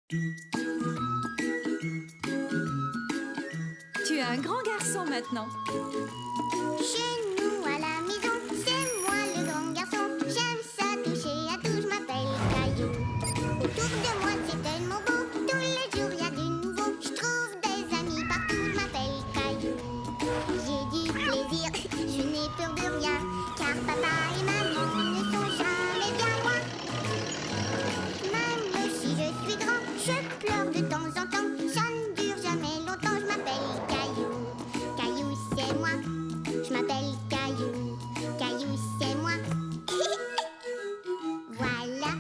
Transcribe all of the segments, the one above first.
Tu es un grand garçon maintenant. Chez nous à la maison, c'est moi le grand garçon. J'aime ça toucher à tout, je m'appelle Caillou. Autour de moi c'est tellement beau, tous les jours il y a du nouveau. Je trouve des amis partout, je m'appelle Caillou. J'ai du plaisir, je n'ai peur de rien, car papa et maman ne sont jamais bien loin. Même si je suis grand, je pleure de temps en temps. Ça ne dure jamais longtemps, je m'appelle Caillou. Caillou c'est moi. Je m'appelle Caillou, Caillou c'est moi. Voilà.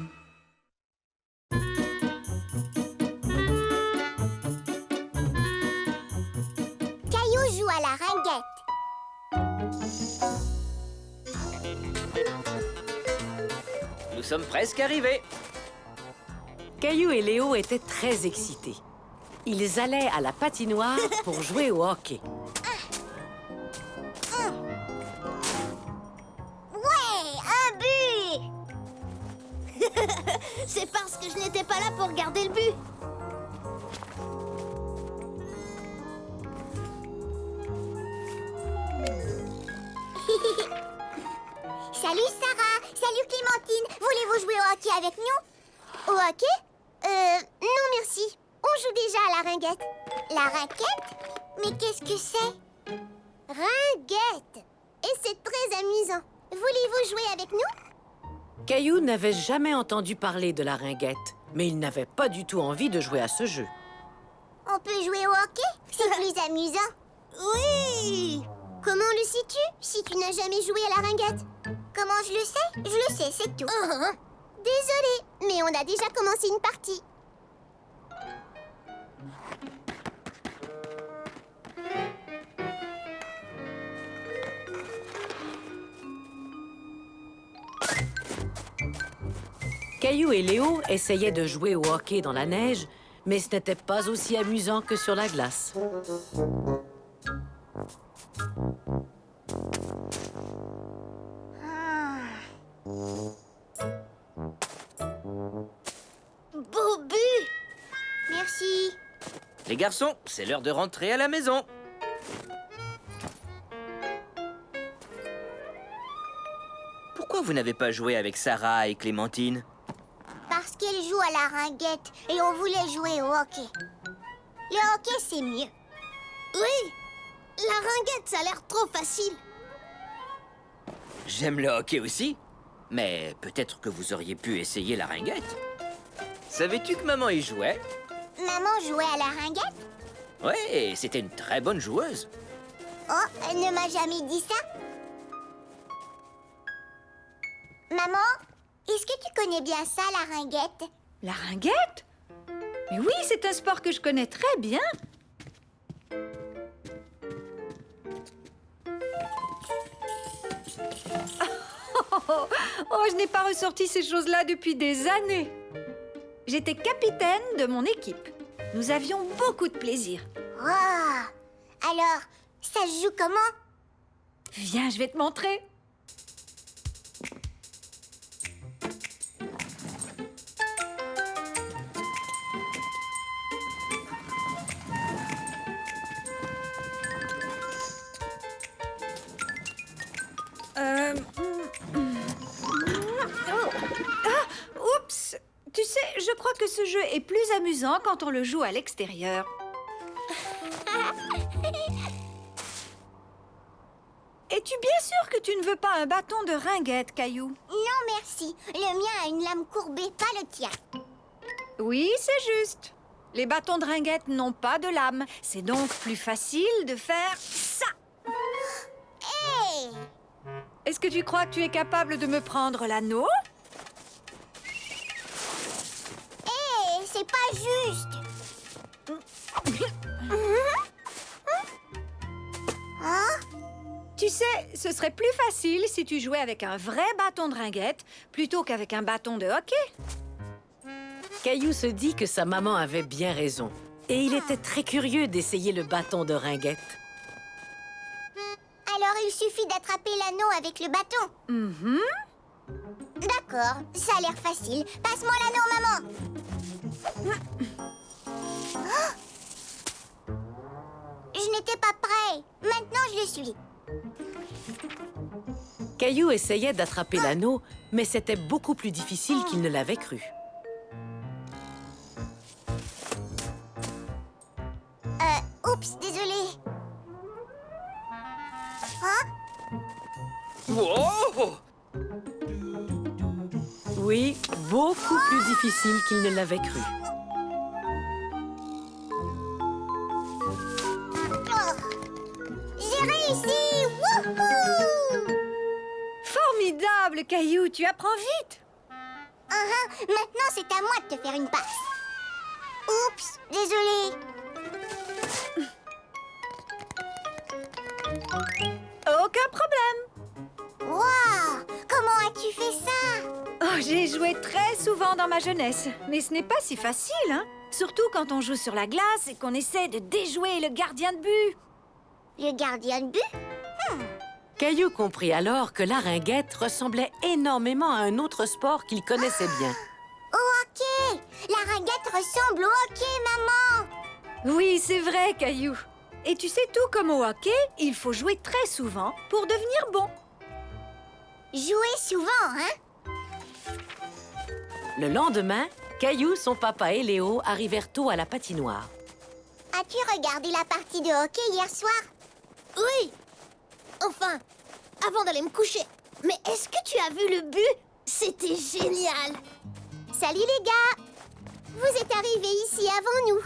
Caillou joue à la ringuette. Nous sommes presque arrivés. Caillou et Léo étaient très excités. Ils allaient à la patinoire pour jouer au hockey. Ouais, un but. C'est parce que je n'étais pas là pour garder le but. Salut Sarah, salut Clémentine. Voulez-vous jouer au hockey avec nous? Au hockey? Non merci. On joue déjà à la ringuette. La raquette? Mais qu'est-ce que c'est? Ringuette. Et c'est très amusant. Voulez-vous jouer avec nous? Caillou n'avait jamais entendu parler de la ringuette, mais il n'avait pas du tout envie de jouer à ce jeu. On peut jouer au hockey? C'est plus amusant. Oui! Comment le sais-tu si tu n'as jamais joué à la ringuette? Comment je le sais? Je le sais, c'est tout. Désolée, mais on a déjà commencé une partie. Caillou et Léo essayaient de jouer au hockey dans la neige, mais ce n'était pas aussi amusant que sur la glace. Beau but! Merci. Les garçons, c'est l'heure de rentrer à la maison. Pourquoi vous n'avez pas joué avec Sarah et Clémentine? Parce qu'elle joue à la ringuette et on voulait jouer au hockey. Le hockey, c'est mieux. Oui, la ringuette, ça a l'air trop facile. J'aime le hockey aussi, mais peut-être que vous auriez pu essayer la ringuette. Savais-tu que maman y jouait? Maman jouait à la ringuette? Ouais, c'était une très bonne joueuse. Oh, elle ne m'a jamais dit ça. Maman, est-ce que tu connais bien ça, la ringuette? La ringuette? Mais oui, c'est un sport que je connais très bien. Oh, je n'ai pas ressorti ces choses-là depuis des années. J'étais capitaine de mon équipe. Nous avions beaucoup de plaisir. Oh, alors, ça se joue comment? Viens, je vais te montrer. Oups! Tu sais, je crois que ce jeu est plus amusant quand on le joue à l'extérieur. Es-tu bien sûr que tu ne veux pas un bâton de ringuette, Caillou? Non, merci. Le mien a une lame courbée, pas le tien. Oui, c'est juste. Les bâtons de ringuette n'ont pas de lame. C'est donc plus facile de faire ça. Hé! Est-ce que tu crois que tu es capable de me prendre l'anneau? Hé, c'est pas juste. Hein? Tu sais, ce serait plus facile si tu jouais avec un vrai bâton de ringuette plutôt qu'avec un bâton de hockey. Caillou se dit que sa maman avait bien raison. Et il était très curieux d'essayer le bâton de ringuette. Alors il suffit d'attraper l'anneau avec le bâton. Mhm. D'accord, ça a l'air facile. Passe-moi l'anneau, maman. joli. Caillou essayait d'attraper l'anneau, mais c'était beaucoup plus difficile qu'il ne l'avait cru. Oups, désolé. Hein? Wow! Oui, beaucoup plus difficile qu'il ne l'avait cru. J'ai réussi! Wouhou! Formidable, Caillou, tu apprends vite. Maintenant, c'est à moi de te faire une passe. Oups, désolé. Aucun problème. Waouh! Comment as-tu fait ça? Oh, j'ai joué très souvent dans ma jeunesse, mais ce n'est pas si facile, hein? Surtout quand on joue sur la glace et qu'on essaie de déjouer le gardien de but. Le gardien de but? Caillou comprit alors que la ringuette ressemblait énormément à un autre sport qu'il connaissait bien. Au hockey! La ringuette ressemble au hockey, maman! Oui, c'est vrai, Caillou. Et tu sais, tout comme au hockey, il faut jouer très souvent pour devenir bon. Jouer souvent, hein? Le lendemain, Caillou, son papa et Léo arrivèrent tôt à la patinoire. As-tu regardé la partie de hockey hier soir? Oui. Enfin, avant d'aller me coucher. Mais est-ce que tu as vu le but? C'était génial. Salut les gars! Vous êtes arrivés ici avant nous.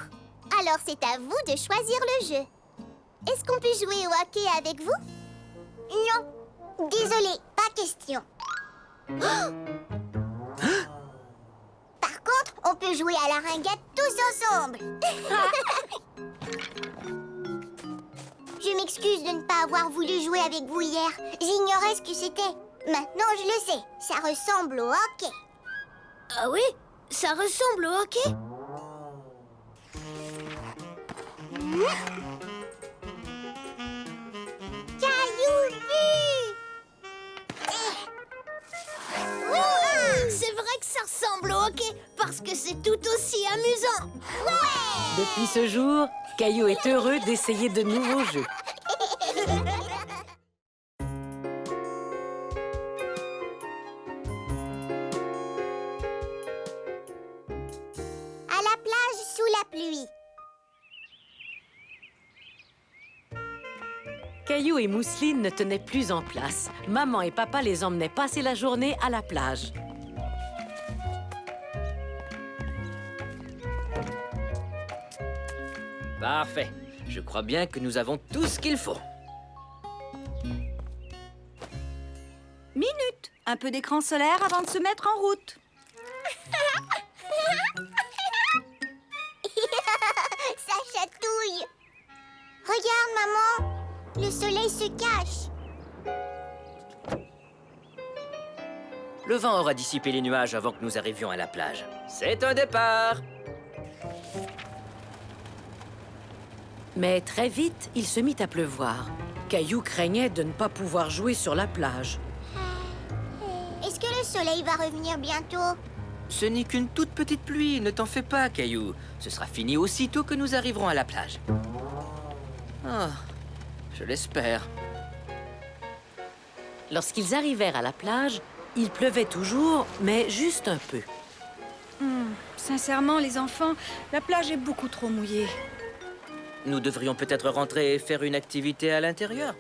Alors c'est à vous de choisir le jeu. Est-ce qu'on peut jouer au hockey avec vous? Non. Désolé, pas question. Par contre, on peut jouer à la ringuette tous ensemble. Je m'excuse de ne pas avoir voulu jouer avec vous hier. J'ignorais ce que c'était. Maintenant, je le sais. Ça ressemble au hockey. Ah oui? Ça ressemble au hockey? Caillou but! C'est vrai que ça ressemble au hockey parce que c'est tout aussi amusant. Depuis ce jour, Caillou est heureux d'essayer de nouveaux jeux. À la plage sous la pluie. Caillou et Mousseline ne tenaient plus en place. Maman et papa les emmenaient passer la journée à la plage. Parfait. Je crois bien que nous avons tout ce qu'il faut. Minute. Un peu d'écran solaire avant de se mettre en route. Ça chatouille. Regarde, maman. Le soleil se cache. Le vent aura dissipé les nuages avant que nous arrivions à la plage. C'est un départ! Mais très vite, il se mit à pleuvoir. Caillou craignait de ne pas pouvoir jouer sur la plage. Est-ce que le soleil va revenir bientôt? Ce n'est qu'une toute petite pluie, ne t'en fais pas, Caillou. Ce sera fini aussitôt que nous arriverons à la plage. Ah, je l'espère. Lorsqu'ils arrivèrent à la plage, il pleuvait toujours, mais juste un peu. Sincèrement, les enfants, la plage est beaucoup trop mouillée. Nous devrions peut-être rentrer et faire une activité à l'intérieur.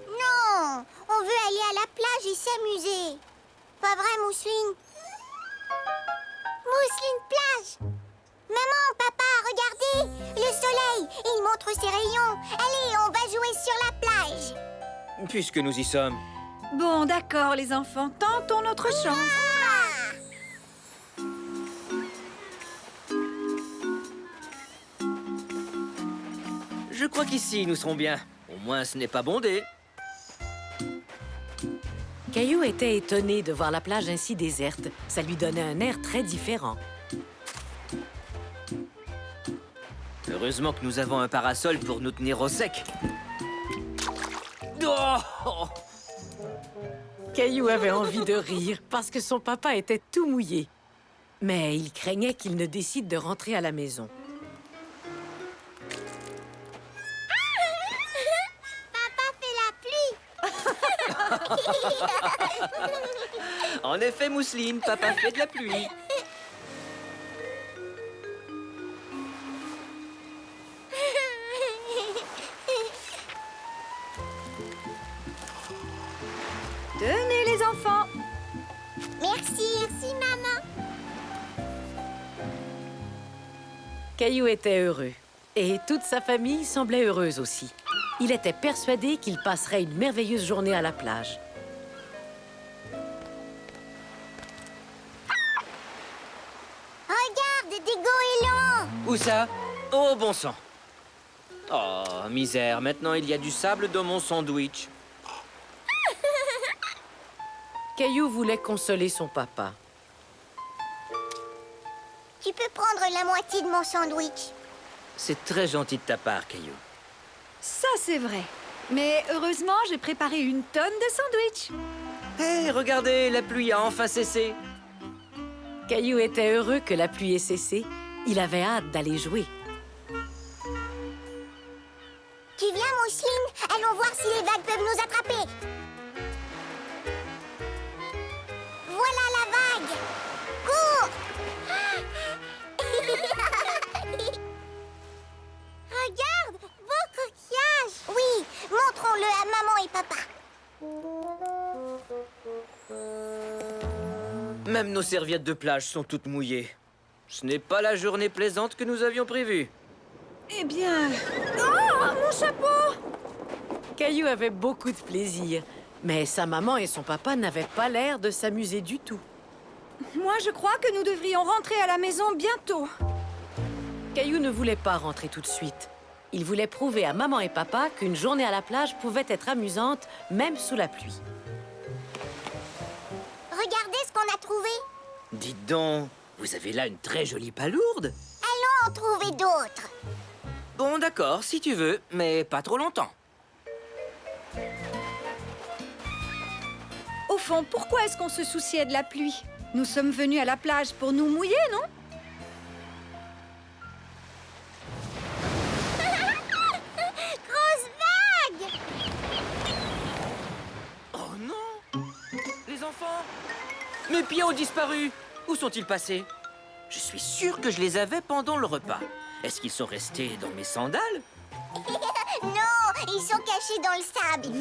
Non, on veut aller à la plage et s'amuser. Pas vrai, Mousseline? Mousseline plage! Maman, papa, regardez! Le soleil, il montre ses rayons. Allez, on va jouer sur la plage. Puisque nous y sommes. Bon, d'accord, les enfants, tentons notre chance. Je crois qu'ici, nous serons bien. Au moins, ce n'est pas bondé. Caillou était étonné de voir la plage ainsi déserte. Ça lui donnait un air très différent. Heureusement que nous avons un parasol pour nous tenir au sec. Oh! Caillou avait envie de rire parce que son papa était tout mouillé. Mais il craignait qu'il ne décide de rentrer à la maison. Papa fait la En effet, Mousseline, papa fait de la pluie. Tenez les enfants. Merci, maman. Caillou était heureux. Et toute sa famille semblait heureuse aussi. Il était persuadé qu'il passerait une merveilleuse journée à la plage. Regarde, des goélands. Où ça? Oh, bon sang. Oh, misère, maintenant il y a du sable dans mon sandwich. Caillou voulait consoler son papa. Tu peux prendre la moitié de mon sandwich. C'est très gentil de ta part, Caillou. Ça, c'est vrai. Mais heureusement, j'ai préparé une tonne de sandwichs. Hé, regardez, la pluie a enfin cessé. Caillou était heureux que la pluie ait cessé. Il avait hâte d'aller jouer. Tu viens, Mousseline? Allons voir si les vagues peuvent nous attraper. Voilà la vague. Cours! Regarde, beau coquillage. Oui, montrons-le à maman et papa. Même nos serviettes de plage sont toutes mouillées. Ce n'est pas la journée plaisante que nous avions prévue. Eh bien... Oh, mon chapeau! Caillou avait beaucoup de plaisir. Mais sa maman et son papa n'avaient pas l'air de s'amuser du tout. Moi, je crois que nous devrions rentrer à la maison bientôt. Caillou ne voulait pas rentrer tout de suite. Il voulait prouver à maman et papa qu'une journée à la plage pouvait être amusante, même sous la pluie. Regardez ce qu'on a trouvé. Dites donc, vous avez là une très jolie palourde. Allons en trouver d'autres. Bon, d'accord, si tu veux, mais pas trop longtemps. Au fond, pourquoi est-ce qu'on se souciait de la pluie? Nous sommes venus à la plage pour nous mouiller, non? Grosse vague! Oh non! Les enfants! Mes pieds ont disparu! Où sont-ils passés? Je suis sûr que je les avais pendant le repas. Est-ce qu'ils sont restés dans mes sandales? Non, ils sont cachés dans le sable.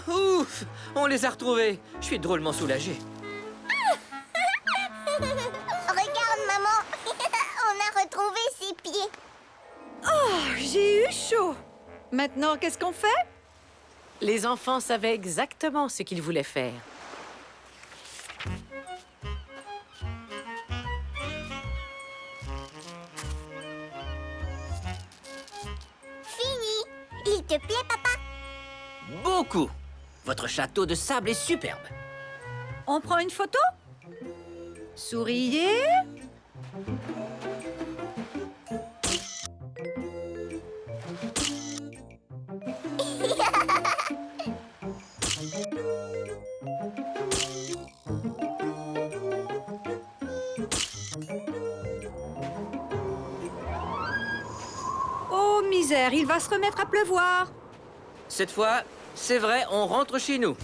Ouf! On les a retrouvés. Je suis drôlement soulagé. Regarde, maman. On a retrouvé ses pieds. Oh, j'ai eu chaud. Maintenant, qu'est-ce qu'on fait? Les enfants savaient exactement ce qu'ils voulaient faire. Fini. Il te plaît, papa? Beaucoup! Votre château de sable est superbe. On prend une photo? Souriez. Oh, misère, il va se remettre à pleuvoir. Cette fois, c'est vrai, on rentre chez nous.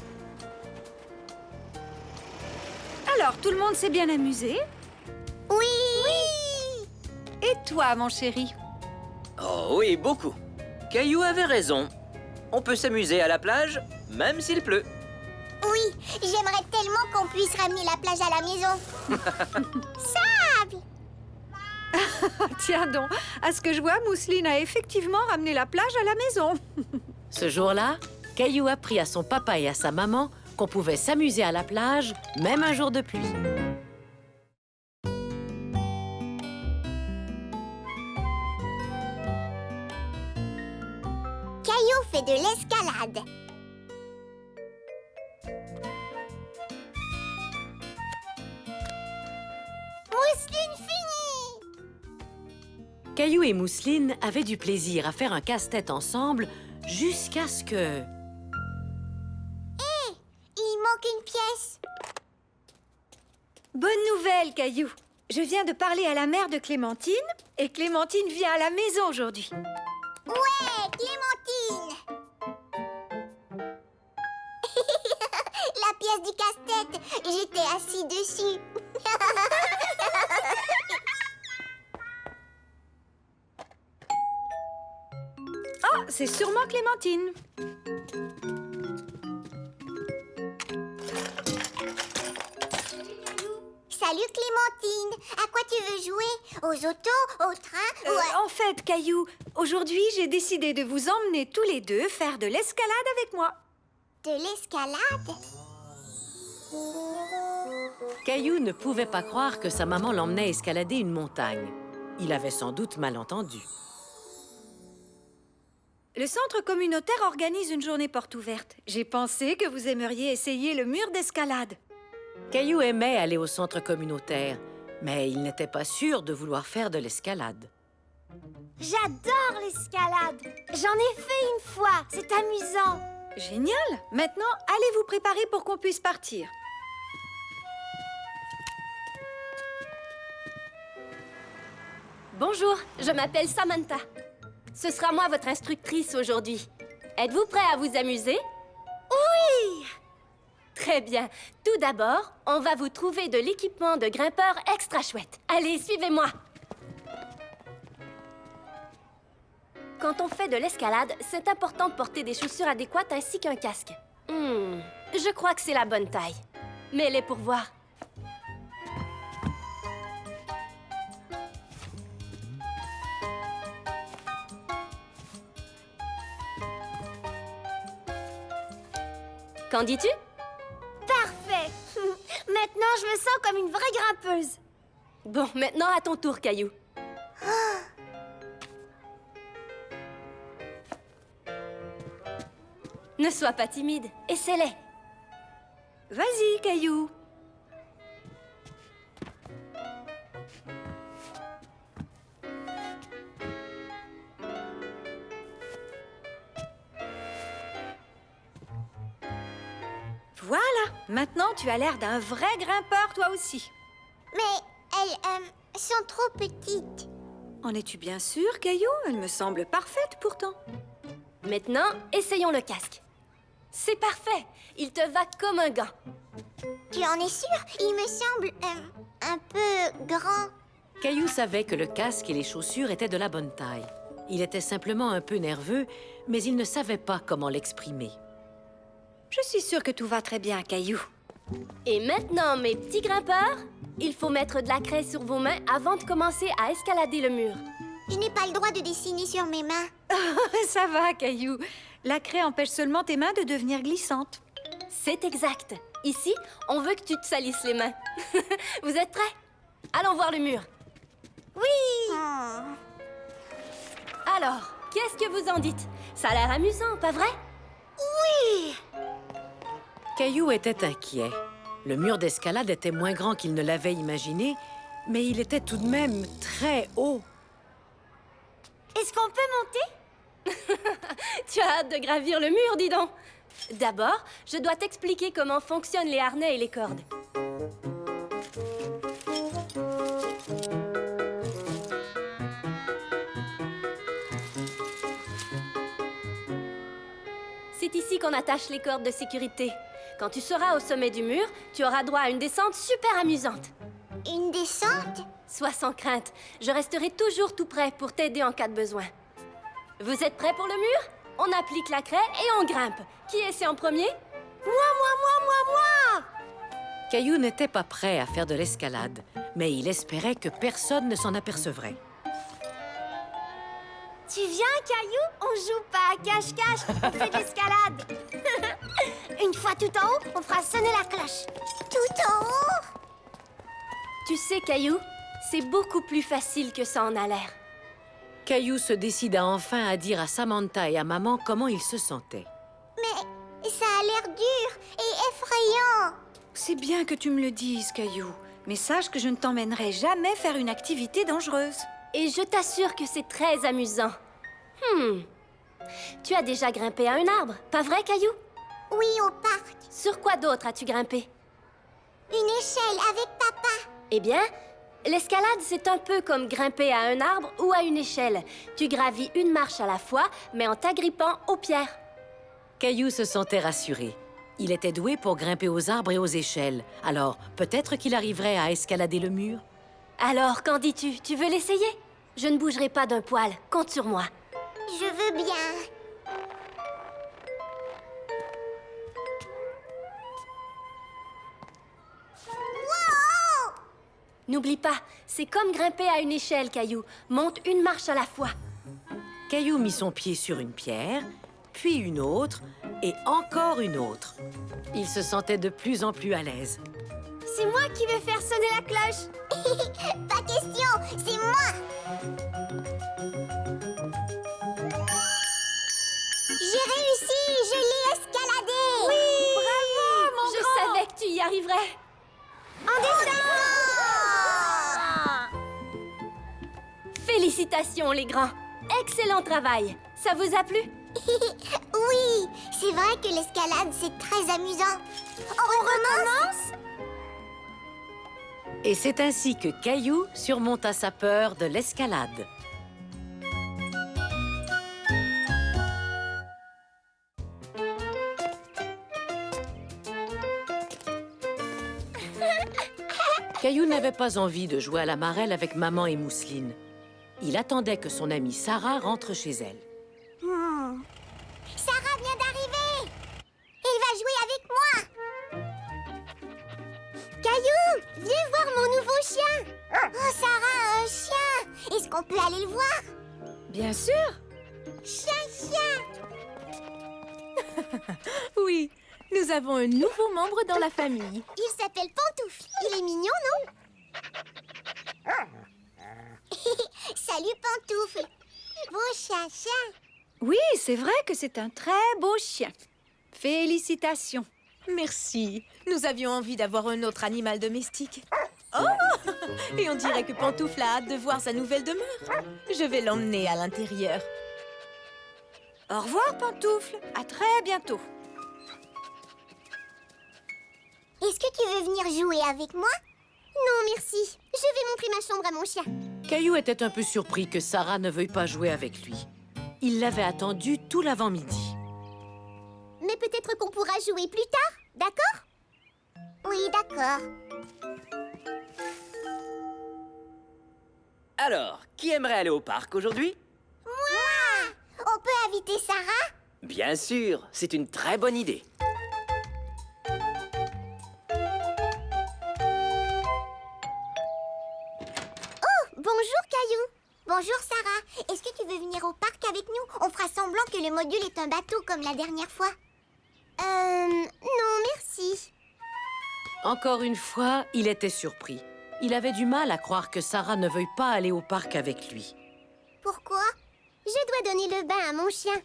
Alors, tout le monde s'est bien amusé? Oui. Et toi, mon chéri? Oh oui, beaucoup. Caillou avait raison. On peut s'amuser à la plage, même s'il pleut. Oui, j'aimerais tellement qu'on puisse ramener la plage à la maison. Sable! Tiens donc, à ce que je vois, Mousseline a effectivement ramené la plage à la maison. Ce jour-là, Caillou apprit à son papa et à sa maman qu'on pouvait s'amuser à la plage, même un jour de pluie. Caillou fait de l'escalade. Mousseline finie! Caillou et Mousseline avaient du plaisir à faire un casse-tête ensemble jusqu'à ce que... Il manque une pièce. Bonne nouvelle, Caillou. Je viens de parler à la mère de Clémentine et Clémentine vient à la maison aujourd'hui. Ouais, Clémentine! La pièce du casse-tête. J'étais assis dessus. Oh, c'est sûrement Clémentine. Salut Clémentine. À quoi tu veux jouer? Aux autos? Au train? En fait, Caillou, aujourd'hui, j'ai décidé de vous emmener tous les deux faire de l'escalade avec moi. De l'escalade? Caillou ne pouvait pas croire que sa maman l'emmenait escalader une montagne. Il avait sans doute mal entendu. Le centre communautaire organise une journée porte ouverte. J'ai pensé que vous aimeriez essayer le mur d'escalade. Caillou aimait aller au centre communautaire, mais il n'était pas sûr de vouloir faire de l'escalade. J'adore l'escalade. J'en ai fait une fois. C'est amusant. Génial! Maintenant, allez vous préparer pour qu'on puisse partir. Bonjour, je m'appelle Samantha. Ce sera moi votre instructrice aujourd'hui. Êtes-vous prêt à vous amuser? Oui! Très bien. Tout d'abord, on va vous trouver de l'équipement de grimpeur extra chouette. Allez, suivez-moi. Quand on fait de l'escalade, c'est important de porter des chaussures adéquates ainsi qu'un casque. Je crois que c'est la bonne taille. Mets-les pour voir. Qu'en dis-tu? Parfait. Maintenant, je me sens comme une vraie grimpeuse. Bon, maintenant à ton tour, Caillou. Ne sois pas timide, essaie-les. Vas-y, Caillou. Voilà, maintenant tu as l'air d'un vrai grimpeur toi aussi. Mais elles sont trop petites. En es-tu bien sûr, Caillou? Elle me semble parfaite pourtant. Maintenant, essayons le casque. C'est parfait, il te va comme un gant. Tu en es sûre? Il me semble un peu grand. Caillou savait que le casque et les chaussures étaient de la bonne taille. Il était simplement un peu nerveux, mais il ne savait pas comment l'exprimer. Je suis sûre que tout va très bien, Caillou. Et maintenant, mes petits grimpeurs, il faut mettre de la craie sur vos mains avant de commencer à escalader le mur. Je n'ai pas le droit de dessiner sur mes mains. Ça va, Caillou. La craie empêche seulement tes mains de devenir glissantes. C'est exact. Ici, on veut que tu te salisses les mains. Vous êtes prêts? Allons voir le mur. Oui! Alors, qu'est-ce que vous en dites? Ça a l'air amusant, pas vrai? Caillou était inquiet. Le mur d'escalade était moins grand qu'il ne l'avait imaginé, mais il était tout de même très haut. Est-ce qu'on peut monter? Tu as hâte de gravir le mur, dis donc. D'abord, je dois t'expliquer comment fonctionnent les harnais et les cordes. C'est ici qu'on attache les cordes de sécurité. Quand tu seras au sommet du mur, tu auras droit à une descente super amusante. Une descente? Sois sans crainte, je resterai toujours tout prêt pour t'aider en cas de besoin. Vous êtes prêts pour le mur? On applique la craie et on grimpe. Qui essaie en premier? Moi! Caillou n'était pas prêt à faire de l'escalade, mais il espérait que personne ne s'en apercevrait. Tu viens, Caillou? On joue pas à cache-cache, on fait de l'escalade. Une fois tout en haut, on fera sonner la cloche. Tout en haut? Tu sais, Caillou, c'est beaucoup plus facile que ça en a l'air. Caillou se décida enfin à dire à Samantha et à maman comment il se sentait. Mais ça a l'air dur et effrayant. C'est bien que tu me le dises, Caillou. Mais sache que je ne t'emmènerai jamais faire une activité dangereuse. Et je t'assure que c'est très amusant. Tu as déjà grimpé à un arbre, pas vrai, Caillou? Oui, au parc. Sur quoi d'autre as-tu grimpé? Une échelle avec papa. Eh bien, l'escalade, c'est un peu comme grimper à un arbre ou à une échelle. Tu gravis une marche à la fois, mais en t'agrippant aux pierres. Caillou se sentait rassuré. Il était doué pour grimper aux arbres et aux échelles. Alors, peut-être qu'il arriverait à escalader le mur. Alors, qu'en dis-tu? Tu veux l'essayer? Je ne bougerai pas d'un poil. Compte sur moi. Je veux bien. Wow! N'oublie pas, c'est comme grimper à une échelle, Caillou. Monte une marche à la fois. Caillou mit son pied sur une pierre, puis une autre, et encore une autre. Il se sentait de plus en plus à l'aise. C'est moi qui vais faire sonner la cloche. Pas question, c'est moi. J'ai réussi, je l'ai escaladé. Oui, Bravo, mon Je savais que tu y arriverais. en descend. Félicitations, les grands. Excellent travail. Ça vous a plu? Oui, c'est vrai que l'escalade, c'est très amusant. On recommence? Et c'est ainsi que Caillou surmonta sa peur de l'escalade. Caillou n'avait pas envie de jouer à la marelle avec maman et Mousseline. Il attendait que son amie Sarah rentre chez elle. Sarah vient d'arriver. Elle va jouer avec moi. Caillou, viens voir mon nouveau chien. Oh, Sarah a un chien. Est-ce qu'on peut aller le voir? Bien sûr. Chien. Oui, nous avons un nouveau membre dans la famille. Il s'appelle Pantoufle. Il est mignon, non? Salut, Pantoufle. Bon chien. Oui, c'est vrai que c'est un très beau chien. Félicitations. Merci. Nous avions envie d'avoir un autre animal domestique. Oh! Et on dirait que Pantoufle a hâte de voir sa nouvelle demeure. Je vais l'emmener à l'intérieur. Au revoir, Pantoufle. À très bientôt. Est-ce que tu veux venir jouer avec moi? Non, merci. Je vais montrer ma chambre à mon chien. Caillou était un peu surpris que Sarah ne veuille pas jouer avec lui. Il l'avait attendu tout l'avant-midi. Mais peut-être qu'on pourra jouer plus tard, d'accord? Oui, d'accord. Alors, qui aimerait aller au parc aujourd'hui? Moi! On peut inviter Sarah? Bien sûr, c'est une très bonne idée. Bonjour, Caillou. Bonjour, Sarah. Est-ce que tu veux venir au parc avec nous? On fera semblant que le module est un bateau comme la dernière fois. Non, merci. Encore une fois, il était surpris. Il avait du mal à croire que Sarah ne veuille pas aller au parc avec lui. Pourquoi? Je dois donner le bain à mon chien.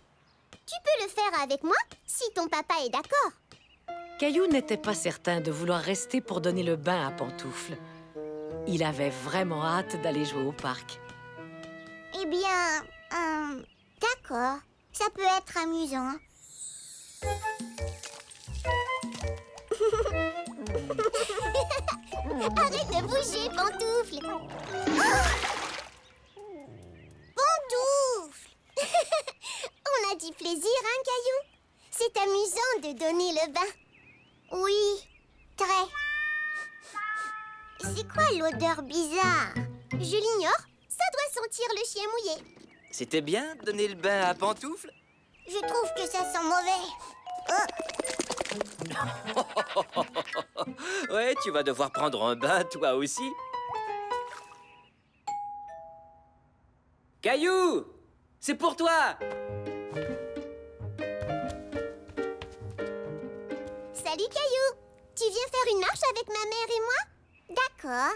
Tu peux le faire avec moi, si ton papa est d'accord. Caillou n'était pas certain de vouloir rester pour donner le bain à Pantoufle. Il avait vraiment hâte d'aller jouer au parc. Eh bien, d'accord. Ça peut être amusant. Arrête de bouger, Pantoufle. Pantoufle. On a dit plaisir, hein, Caillou? C'est amusant de donner le bain. Oui, très. C'est quoi l'odeur bizarre? Je l'ignore. Ça doit sentir le chien mouillé. C'était bien de donner le bain à Pantoufle? Je trouve que ça sent mauvais. Ouais, tu vas devoir prendre un bain, toi aussi. Caillou, c'est pour toi. Salut, Caillou. Tu viens faire une marche avec ma mère et moi? D'accord.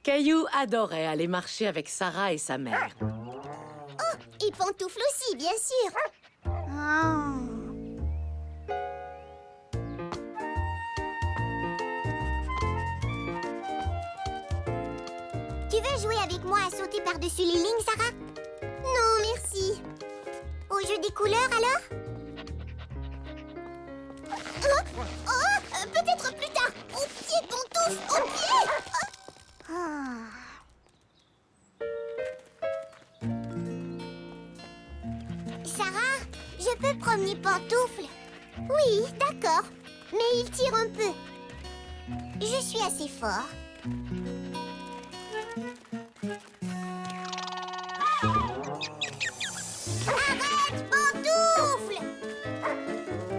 Caillou adorait aller marcher avec Sarah et sa mère. Oh, et Pantoufle aussi, bien sûr. Tu veux jouer avec moi à sauter par-dessus les lignes, Sarah? Non, merci. Au jeu des couleurs, alors? Peut-être plus tard. Au pied, Pantoufle, au pied. Sarah, je peux promener Pantoufle? Oui, d'accord. mais il tire un peu. Je suis assez fort. Arrête, Pantoufle!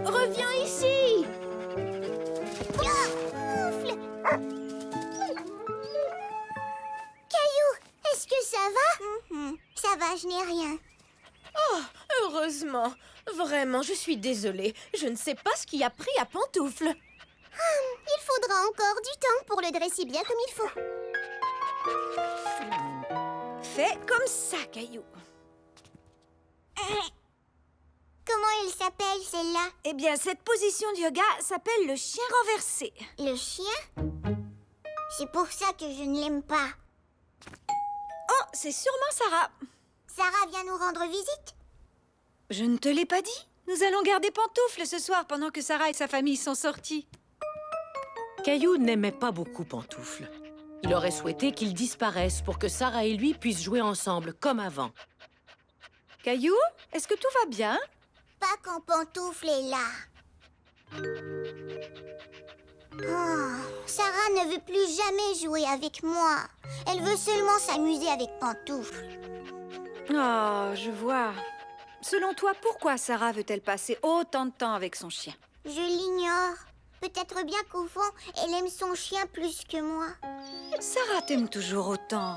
Reviens ici! Pantoufle! Caillou, est-ce que ça va? Ça va, je n'ai rien. Oh, heureusement. Vraiment, je suis désolée. Je ne sais pas ce qui a pris à Pantoufle. Il faudra encore du temps pour le dresser bien comme il faut. Fais comme ça, Caillou. Comment il s'appelle, celle-là? Eh bien, cette position de yoga s'appelle le chien renversé. Le chien? C'est pour ça que je ne l'aime pas. Oh, c'est sûrement Sarah. Sarah vient nous rendre visite? Je ne te l'ai pas dit? Nous allons garder Pantoufle ce soir pendant que Sarah et sa famille sont sortis. Caillou n'aimait pas beaucoup Pantoufle. Il aurait souhaité qu'il disparaisse pour que Sarah et lui puissent jouer ensemble comme avant. Caillou, est-ce que tout va bien? Pas quand Pantoufle est là. Oh, Sarah ne veut plus jamais jouer avec moi. Elle veut seulement s'amuser avec Pantoufle. Oh, je vois. Selon toi, pourquoi Sarah veut-elle passer autant de temps avec son chien? Je l'ignore. Peut-être bien qu'au fond, elle aime son chien plus que moi. Sarah t'aime toujours autant.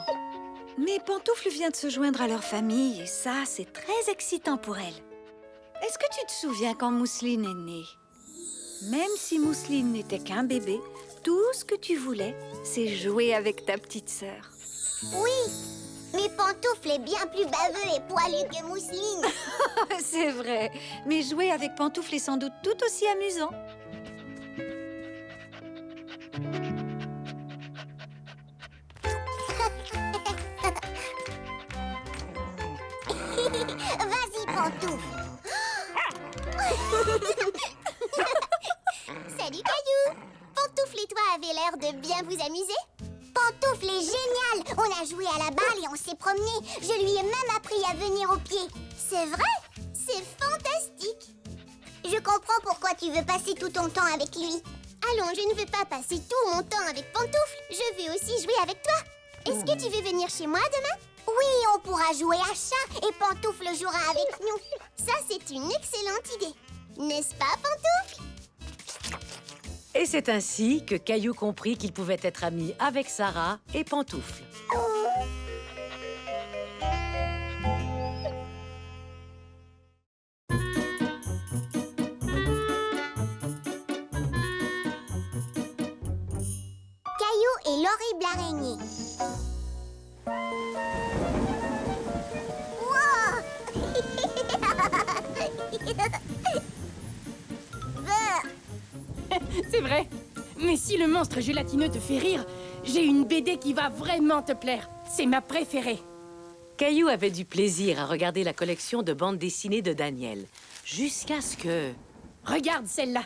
Mais Pantoufle vient de se joindre à leur famille et ça, c'est très excitant pour elle. Est-ce que tu te souviens quand Mousseline est née? Même si Mousseline n'était qu'un bébé, tout ce que tu voulais, c'est jouer avec ta petite sœur. Oui, mais Pantoufle est bien plus baveux et poilu que Mousseline. C'est vrai, mais jouer avec Pantoufle est sans doute tout aussi amusant. Vas-y, Pantoufle. Salut, Caillou. Pantoufle et toi avez l'air de bien vous amuser. Pantoufle est génial. On a joué à la balle et on s'est promené. Je lui ai même appris à venir au pied. C'est vrai? C'est fantastique. Je comprends pourquoi tu veux passer tout ton temps avec lui. Allons, je ne veux pas passer tout mon temps avec Pantoufle. Je veux aussi jouer avec toi. Est-ce que tu veux venir chez moi demain? Oui, on pourra jouer à chat et Pantoufle jouera avec nous. Ça, c'est une excellente idée. N'est-ce pas, Pantoufle? Et c'est ainsi que Caillou comprit qu'il pouvait être ami avec Sarah et Pantoufle. Caillou et l'horrible araignée. C'est vrai. Mais si le monstre gélatineux te fait rire, j'ai une BD qui va vraiment te plaire. C'est ma préférée. Caillou avait du plaisir à regarder la collection de bandes dessinées de Daniel, jusqu'à ce que... Regarde celle-là.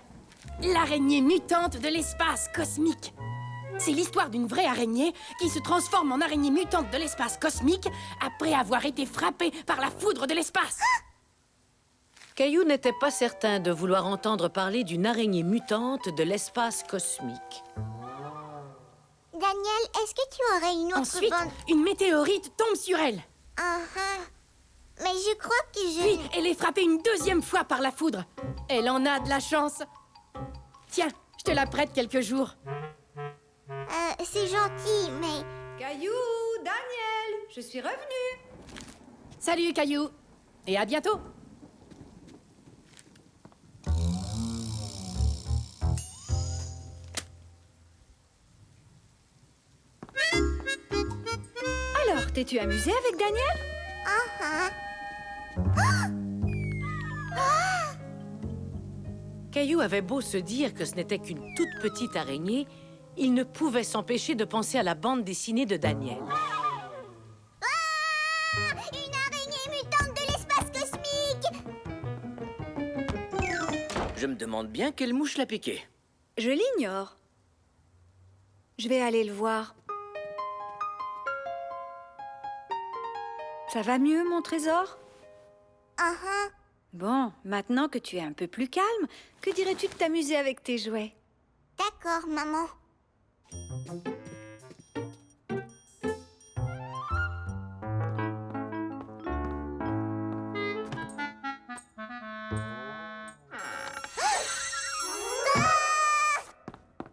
L'araignée mutante de l'espace cosmique. C'est l'histoire d'une vraie araignée qui se transforme en araignée mutante de l'espace cosmique après avoir été frappée par la foudre de l'espace. Caillou n'était pas certain de vouloir entendre parler d'une araignée mutante de l'espace cosmique. Daniel, est-ce que tu aurais une autre Ensuite, bande? une météorite tombe sur elle. Mais je crois que Puis, elle est frappée une deuxième fois par la foudre. Elle en a de la chance. Tiens, je te la prête quelques jours. c'est gentil, mais... Caillou, Daniel, je suis revenue. Salut, Caillou. Et à bientôt. Alors, t'es-tu amusé avec Daniel? Caillou avait beau se dire que ce n'était qu'une toute petite araignée, il ne pouvait s'empêcher de penser à la bande dessinée de Daniel. Une araignée mutante de l'espace cosmique! Je me demande bien quelle mouche l'a piqué. Je l'ignore. Je vais aller le voir. Ça va mieux, mon trésor? Bon, maintenant que tu es un peu plus calme, que dirais-tu de t'amuser avec tes jouets? D'accord, maman.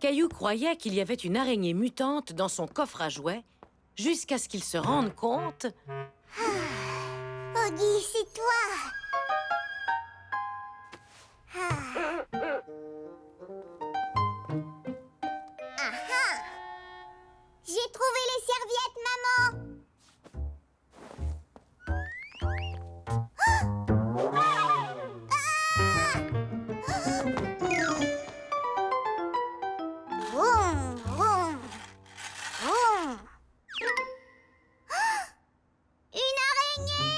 Caillou croyait qu'il y avait une araignée mutante dans son coffre à jouets, jusqu'à ce qu'il se rende compte... Oggy, c'est toi. J'ai trouvé les serviettes, maman. Vroom, vroom, vroom. Une araignée!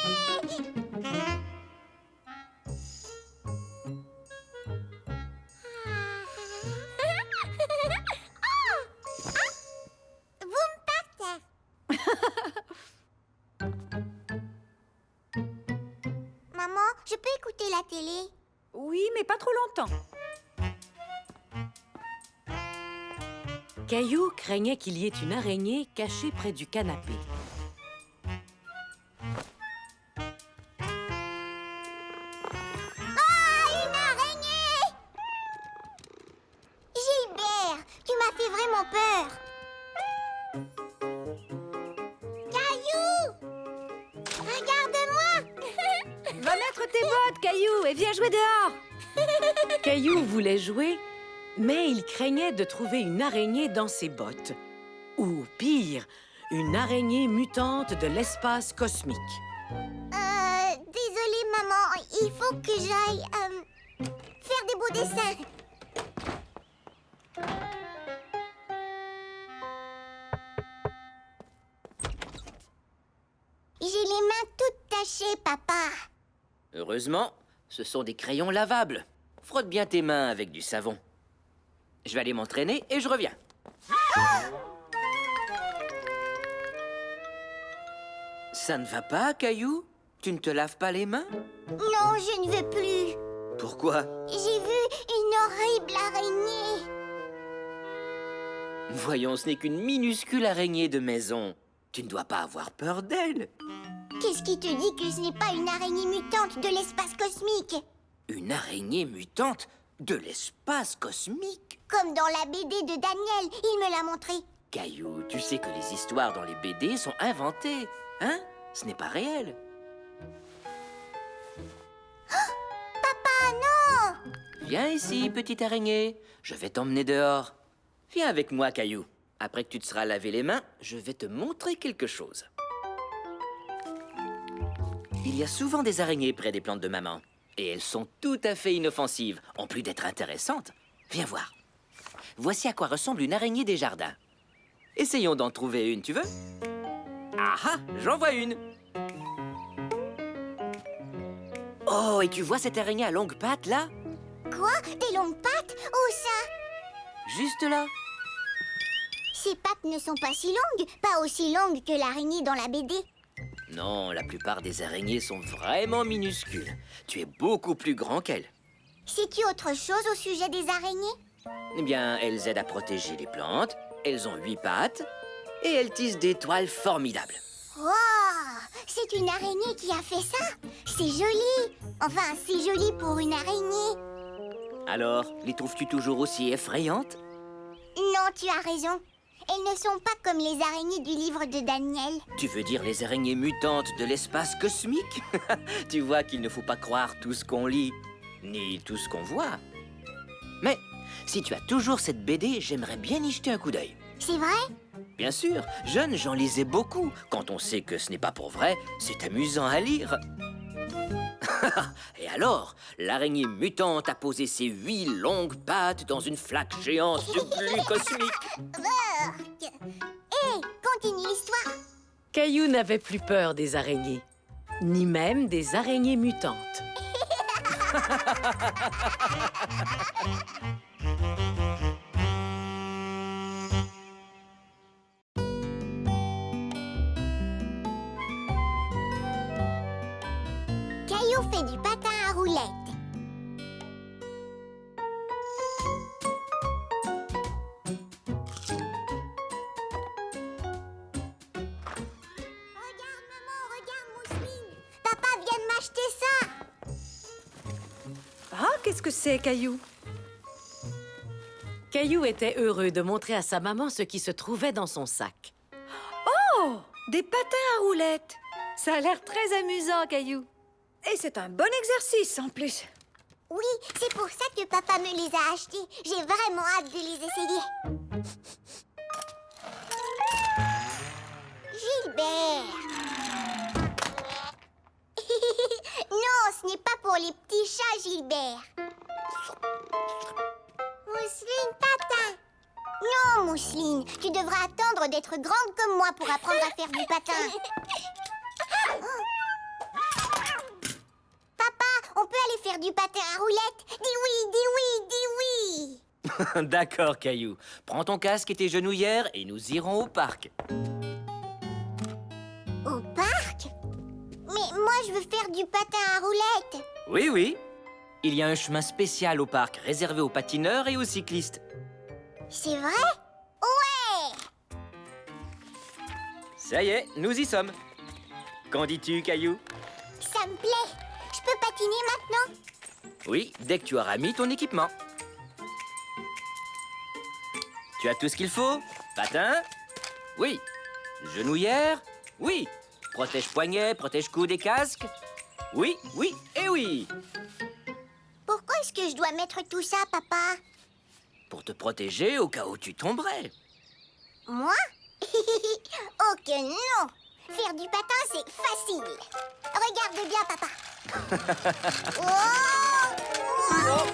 Vous me partez. Maman, je peux écouter la télé? Oui, mais pas trop longtemps. Caillou craignait qu'il y ait une araignée cachée près du canapé. Une araignée! Gilbert, tu m'as fait vraiment peur. Caillou! Regarde-moi! Va mettre tes bottes, Caillou, et viens jouer dehors. Caillou voulait jouer, mais il craignait de trouver une araignée dans ses bottes. Ou pire, une araignée mutante de l'espace cosmique. Désolée, maman, il faut que j'aille faire des beaux dessins. J'ai les mains toutes tachées, papa. Heureusement, ce sont des crayons lavables. Frotte bien tes mains avec du savon. Je vais aller m'entraîner et je reviens. Ça ne va pas, Caillou? Tu ne te laves pas les mains? Non, je ne veux plus. Pourquoi? J'ai vu une horrible araignée. Voyons, ce n'est qu'une minuscule araignée de maison. Tu ne dois pas avoir peur d'elle. Qu'est-ce qui te dit que ce n'est pas une araignée mutante de l'espace cosmique? Une araignée mutante de l'espace cosmique? Comme dans la BD de Daniel, il me l'a montré. Caillou, tu sais que les histoires dans les BD sont inventées, hein? Ce n'est pas réel. Papa, non! Viens ici, petite araignée. Je vais t'emmener dehors. Viens avec moi, Caillou. Après que tu te seras lavé les mains, je vais te montrer quelque chose. Il y a souvent des araignées près des plantes de maman. Et elles sont tout à fait inoffensives, en plus d'être intéressantes. Viens voir. Voici à quoi ressemble une araignée des jardins. Essayons d'en trouver une, tu veux? Ah ah, j'en vois une. Oh, et tu vois cette araignée à longues pattes, là? Quoi? Des longues pattes? Où ça? Juste là. Ces pattes ne sont pas si longues, pas aussi longues que l'araignée dans la BD. Non, la plupart des araignées sont vraiment minuscules. Tu es beaucoup plus grand qu'elles. Sais-tu autre chose au sujet des araignées? Eh bien, elles aident à protéger les plantes, elles ont 8 pattes, et elles tissent des toiles formidables. Wow! C'est une araignée qui a fait ça? C'est joli! Enfin, c'est joli pour une araignée. Alors, les trouves-tu toujours aussi effrayantes? Non, tu as raison. Elles ne sont pas comme les araignées du livre de Daniel. Tu veux dire les araignées mutantes de l'espace cosmique? Tu vois qu'il ne faut pas croire tout ce qu'on lit, ni tout ce qu'on voit. Mais si tu as toujours cette BD, j'aimerais bien y jeter un coup d'œil. C'est vrai? Bien sûr, jeune, j'en lisais beaucoup. Quand on sait que ce n'est pas pour vrai, c'est amusant à lire. Et alors, l'araignée mutante a posé ses 8 longues pattes dans une flaque géante de glu cosmique. Hé, continue l'histoire. Caillou n'avait plus peur des araignées, ni même des araignées mutantes. Caillou fait du patin à roulette. Regarde, maman, regarde, Mousseline. Papa vient de m'acheter ça. Ah, qu'est-ce que c'est, Caillou? Caillou était heureux de montrer à sa maman ce qui se trouvait dans son sac. Oh, des patins à roulettes. Ça a l'air très amusant, Caillou. Et c'est un bon exercice, en plus. Oui, c'est pour ça que papa me les a achetés. J'ai vraiment hâte de les essayer. Gilbert. Non, ce n'est pas pour les petits chats, Gilbert. Mousseline, patin. Non, Mousseline, tu devras attendre d'être grande comme moi pour apprendre à faire du patin. Papa, on peut aller faire du patin à roulettes? Dis oui, dis oui, dis oui. D'accord, Caillou. Prends ton casque et tes genouillères et nous irons au parc. Au parc? Mais moi, je veux faire du patin à roulettes. Oui, oui. Il y a un chemin spécial au parc réservé aux patineurs et aux cyclistes. C'est vrai? Ouais! Ça y est, nous y sommes. Qu'en dis-tu, Caillou? Ça me plaît. Je peux patiner maintenant? Oui, dès que tu auras mis ton équipement. Tu as tout ce qu'il faut? Patin? Oui. Genouillère? Oui. Protège-poignet, protège-coude et casque? Oui, oui et oui. Pourquoi est-ce que je dois mettre tout ça, papa? Pour te protéger au cas où tu tomberais. Moi? Oh que non! Faire du patin, c'est facile. Regarde bien, papa. Oh! Oh!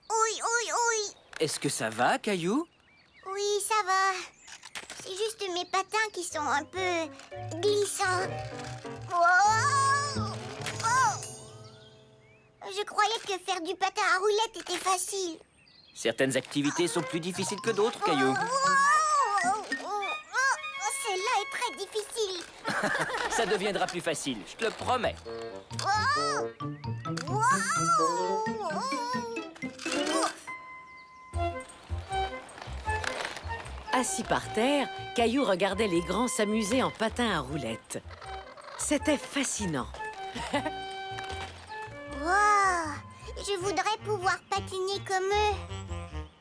Oui, oui, oui. Est-ce que ça va, Caillou? Oui, ça va. C'est juste mes patins qui sont un peu glissants. Oh! Oh! Je croyais que faire du patin à roulettes était facile. Certaines activités sont plus difficiles que d'autres, Caillou. Celle-là est très difficile. Ça deviendra plus facile, je te le promets. Assis par terre, Caillou regardait les grands s'amuser en patin à roulettes. C'était fascinant. Wow! Je voudrais pouvoir patiner comme eux.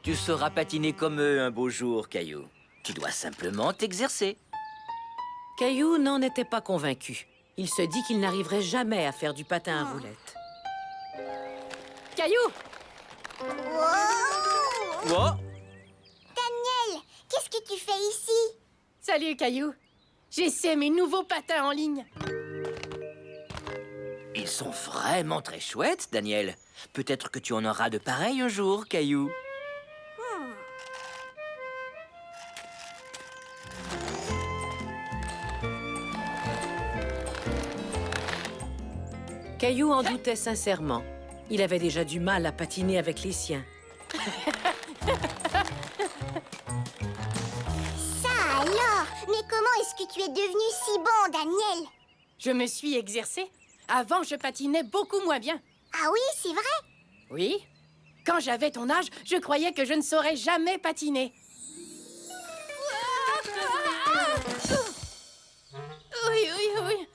Tu sauras patiner comme eux un beau jour, Caillou. Tu dois simplement t'exercer. Caillou n'en était pas convaincu. Il se dit qu'il n'arriverait jamais à faire du patin à roulettes. Caillou! Wow! Oh! Daniel, qu'est-ce que tu fais ici? Salut, Caillou! J'essaie mes nouveaux patins en ligne. Ils sont vraiment très chouettes, Daniel. Peut-être que tu en auras de pareils un jour, Caillou. Caillou en doutait sincèrement. Il avait déjà du mal à patiner avec les siens. Ça alors? Mais comment est-ce que tu es devenu si bon, Daniel? Je me suis exercée. Avant, je patinais beaucoup moins bien. Ah oui, c'est vrai? Oui. Quand j'avais ton âge, je croyais que je ne saurais jamais patiner. Oui, oui, oui.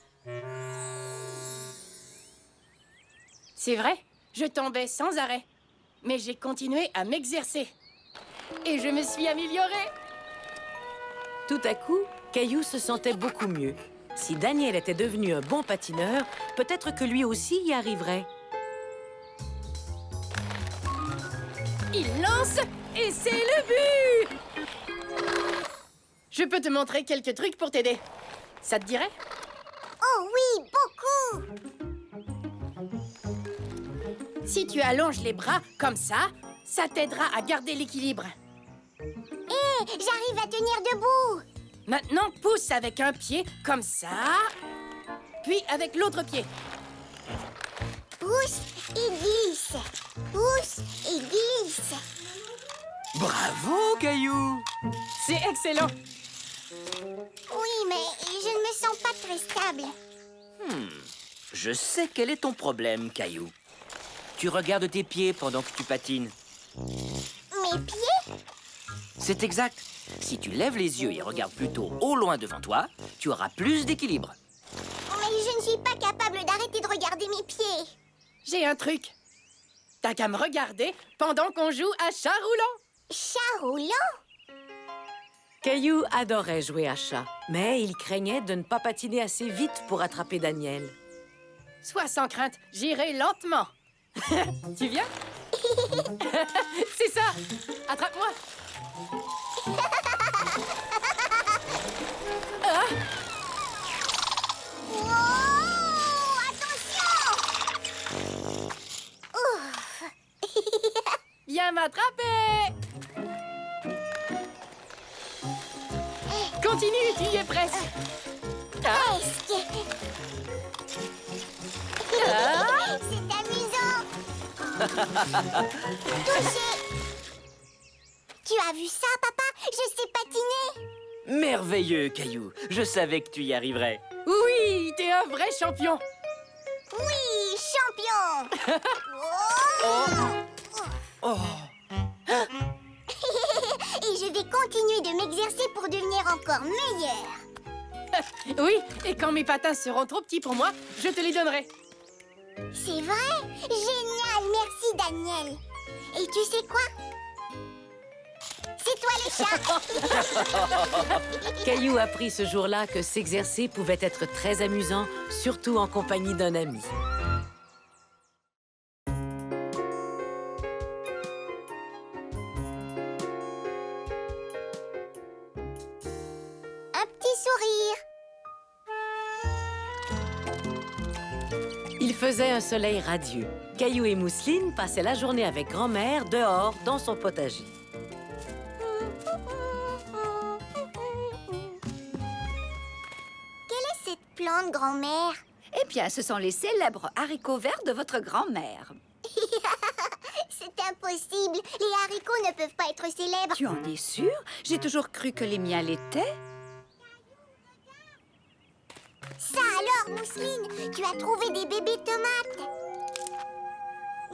C'est vrai, je tombais sans arrêt. Mais j'ai continué à m'exercer. Et je me suis améliorée. Tout à coup, Caillou se sentait beaucoup mieux. Si Daniel était devenu un bon patineur, peut-être que lui aussi y arriverait. Il lance et c'est le but! Je peux te montrer quelques trucs pour t'aider. Ça te dirait? Oh oui, beaucoup! Si tu allonges les bras comme ça t'aidera à garder l'équilibre. Hé, j'arrive à tenir debout! Maintenant, pousse avec un pied comme ça, puis avec l'autre pied. Pousse et glisse. Pousse et glisse. Bravo, Caillou! C'est excellent. Oui, mais je ne me sens pas très stable. Je sais quel est ton problème, Caillou. Tu regardes tes pieds pendant que tu patines. Mes pieds? C'est exact. Si tu lèves les yeux et regardes plutôt au loin devant toi, tu auras plus d'équilibre. Mais je ne suis pas capable d'arrêter de regarder mes pieds. J'ai un truc. T'as qu'à me regarder pendant qu'on joue à chat roulant. Chat roulant? Caillou adorait jouer à chat, mais il craignait de ne pas patiner assez vite pour attraper Daniel. Sois sans crainte, j'irai lentement. Tu viens? C'est ça! Attrape-moi! Ah! Oh, attention! Ouf. Viens m'attraper! Continue, tu y es presque. Ah! Presque. Ah! C'est amusant. Touché. Tu as vu ça, papa? Je sais patiner. Merveilleux, Caillou. Je savais que tu y arriverais. Oui, t'es un vrai champion. Oui, champion. Oh. Et je vais continuer de m'exercer pour devenir encore meilleure. Oui, et quand mes patins seront trop petits pour moi, je te les donnerai. C'est vrai? Génial, merci Daniel. Et tu sais quoi? C'est toi les chats. Caillou apprit ce jour-là que s'exercer pouvait être très amusant, surtout en compagnie d'un ami. Un petit sourire. Il faisait un soleil radieux. Caillou et Mousseline passaient la journée avec grand-mère dehors dans son potager. Quelle est cette plante, grand-mère? Eh bien, ce sont les célèbres haricots verts de votre grand-mère. C'est impossible. Les haricots ne peuvent pas être célèbres. Tu en es sûre? J'ai toujours cru que les miens l'étaient. Ça alors, Mousseline, tu as trouvé des bébés tomates.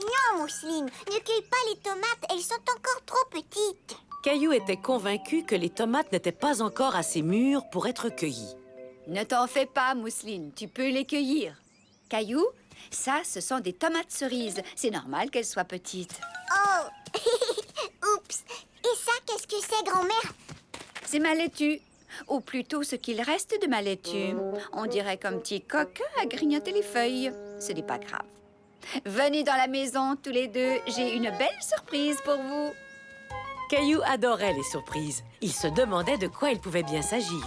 Non, Mousseline, ne cueille pas les tomates, elles sont encore trop petites. Caillou était convaincu que les tomates n'étaient pas encore assez mûres pour être cueillies. Ne t'en fais pas, Mousseline, tu peux les cueillir. Caillou, ça, ce sont des tomates cerises. C'est normal qu'elles soient petites. Oh. Oups. Et ça, qu'est-ce que c'est, grand-mère? C'est ma laitue. Ou plutôt ce qu'il reste de ma laitue. On dirait qu'un petit coquin a grignoté les feuilles. Ce n'est pas grave. Venez dans la maison, tous les deux. J'ai une belle surprise pour vous. Caillou adorait les surprises. Il se demandait de quoi il pouvait bien s'agir.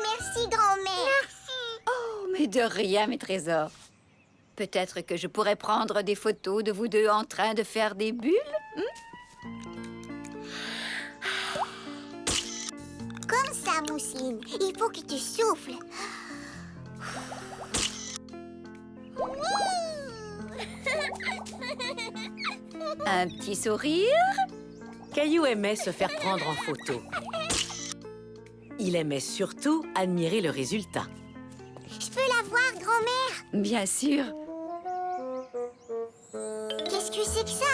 Merci, grand-mère. Oh, mais de rien, mes trésors. Peut-être que je pourrais prendre des photos de vous deux en train de faire des bulles. Comme ça, Mousseline. Il faut que tu souffles. Un petit sourire. Caillou aimait se faire prendre en photo. Il aimait surtout admirer le résultat. Je peux la voir, grand-mère? Bien sûr. Qu'est-ce que c'est que ça?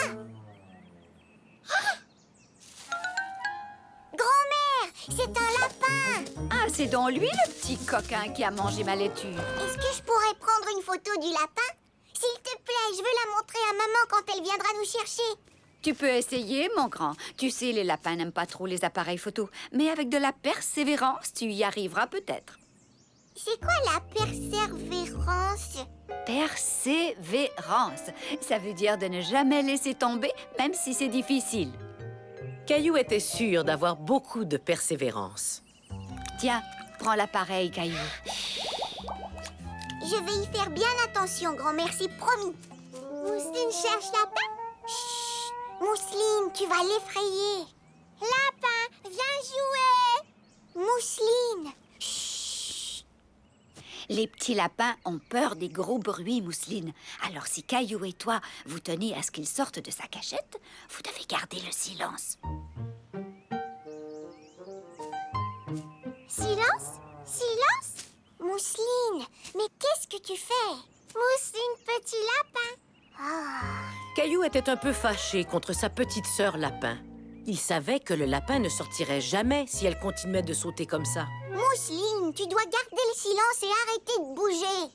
Grand-mère, c'est un lapin. Ah, c'est donc lui, le petit coquin qui a mangé ma laitue. Est-ce que je pourrais prendre une photo du lapin? S'il te plaît, je veux la montrer à maman quand elle viendra nous chercher. Tu peux essayer, mon grand. Tu sais, les lapins n'aiment pas trop les appareils photo. Mais avec de la persévérance, tu y arriveras peut-être. C'est quoi la persévérance? Persévérance. Ça veut dire de ne jamais laisser tomber, même si c'est difficile. Caillou était sûr d'avoir beaucoup de persévérance. Tiens, prends l'appareil, Caillou. Je vais y faire bien attention, grand-mère, c'est promis. Mousseline cherche lapin. Chut, Mousseline, tu vas l'effrayer. Lapin, viens jouer. Mousseline. Chut. Les petits lapins ont peur des gros bruits, Mousseline. Alors si Caillou et toi, vous tenez à ce qu'il sorte de sa cachette, vous devez garder le silence. Silence? Silence? Mousseline, mais qu'est-ce que tu fais? Mousseline, petit lapin. Caillou était un peu fâché contre sa petite sœur lapin. Il savait que le lapin ne sortirait jamais si elle continuait de sauter comme ça. Mousseline, tu dois garder le silence et arrêter de bouger.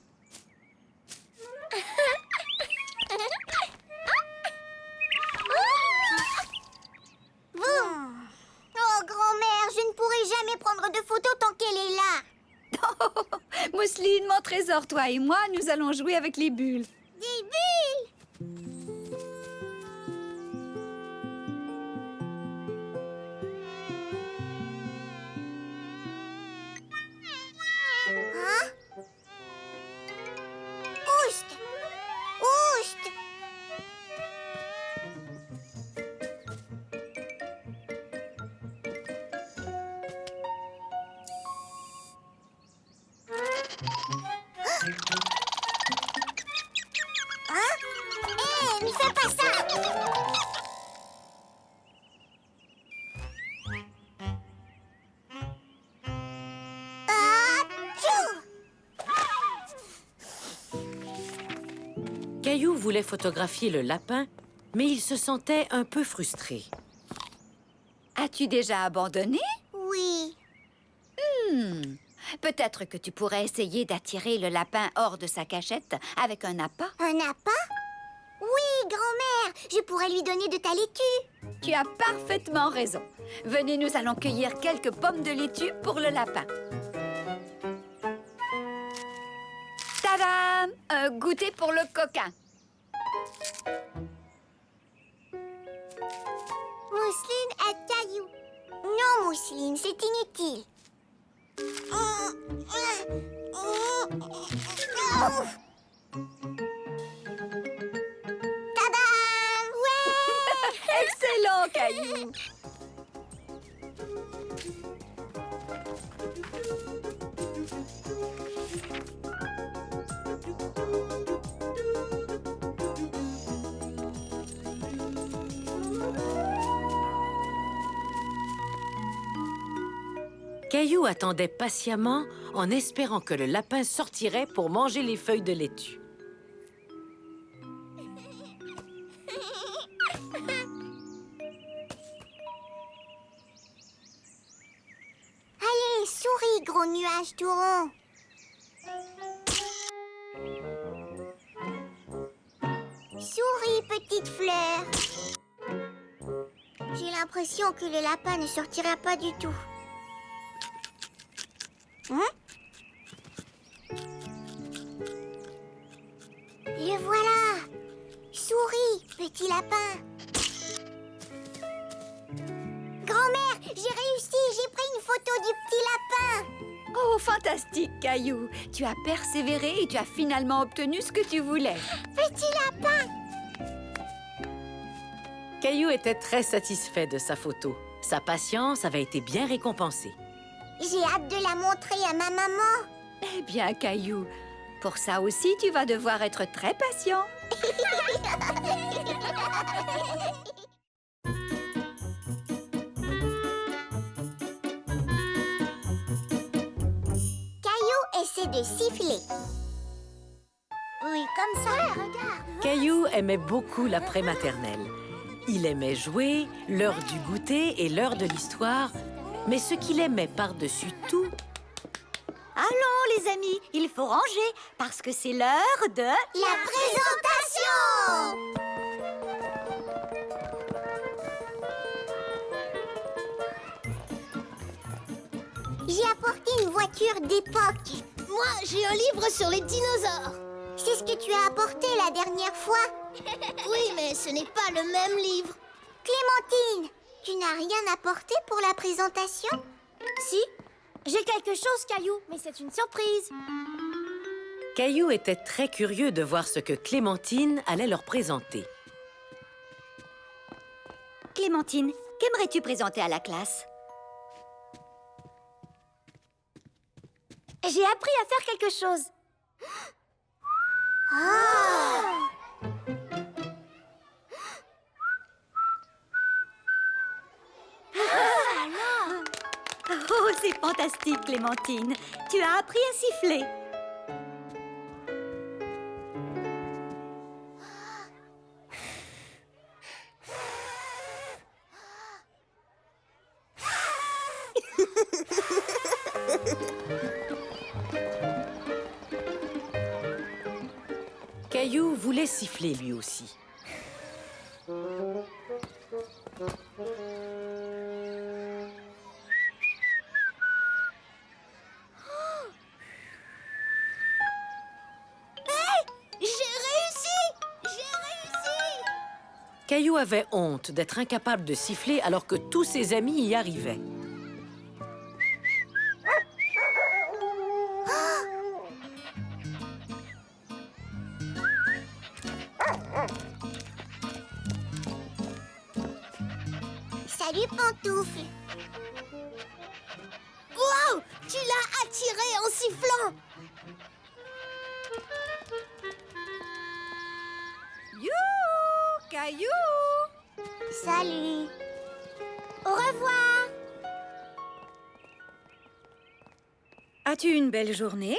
Boum! Oh, grand-mère, je ne pourrai jamais prendre de photos tant qu'elle est là. Mousseline, mon trésor, toi et moi, nous allons jouer avec les bulles. Des bulles! Hein? Oust! Oust! Hein? Hé, ne fais pas ça! Tchou! Caillou voulait photographier le lapin, mais il se sentait un peu frustré. As-tu déjà abandonné? Oui. Peut-être que tu pourrais essayer d'attirer le lapin hors de sa cachette avec un appât. Un appât? Oui, grand-mère, je pourrais lui donner de ta laitue. Tu as parfaitement raison. Venez, nous allons cueillir quelques pommes de laitue pour le lapin. Tadam! Un goûter pour le coquin. Mousseline à Caillou. Non, Mousseline, c'est inutile. Tadam! Ouais! Excellent, Caillou! Caillou attendait patiemment en espérant que le lapin sortirait pour manger les feuilles de laitue. Allez, souris, gros nuage tout rond. Souris, petite fleur. J'ai l'impression que le lapin ne sortira pas du tout. Hein? Le voilà! Souris, petit lapin. Grand-mère, j'ai réussi, j'ai pris une photo du petit lapin. Oh, fantastique, Caillou! Tu as persévéré et tu as finalement obtenu ce que tu voulais. Petit lapin! Caillou était très satisfait de sa photo. Sa patience avait été bien récompensée. J'ai hâte de la montrer à ma maman. Eh bien, Caillou, pour ça aussi, tu vas devoir être très patient. Caillou essaie de siffler. Oui, comme ça, regarde. Caillou aimait beaucoup l'après maternelle. Il aimait jouer, l'heure du goûter et l'heure de l'histoire, mais ce qu'il aimait par-dessus tout, Allons, les amis, il faut ranger parce que c'est l'heure de... La présentation! J'ai apporté une voiture d'époque. Moi, j'ai un livre sur les dinosaures. C'est ce que tu as apporté la dernière fois. Oui, mais ce n'est pas le même livre. Clémentine, tu n'as rien apporté pour la présentation? Si, j'ai quelque chose, Caillou, mais c'est une surprise. Caillou était très curieux de voir ce que Clémentine allait leur présenter. Clémentine, qu'aimerais-tu présenter à la classe? J'ai appris à faire quelque chose. Oh, c'est fantastique, Clémentine. Tu as appris à siffler. Caillou voulait siffler lui aussi. Caillou avait honte d'être incapable de siffler alors que tous ses amis y arrivaient. Salut, Pantoufle. Wow! Tu l'as attiré en sifflant. You, Caillou! Salut. Au revoir. As-tu une belle journée?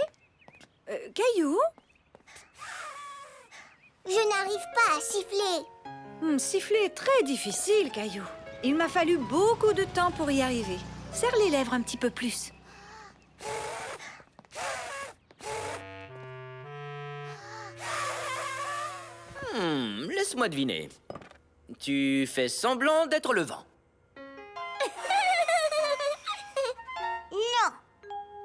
Caillou? Je n'arrive pas à siffler. Siffler est très difficile, Caillou. Il m'a fallu beaucoup de temps pour y arriver. Serre les lèvres un petit peu plus. Laisse-moi deviner. Tu fais semblant d'être le vent. Non.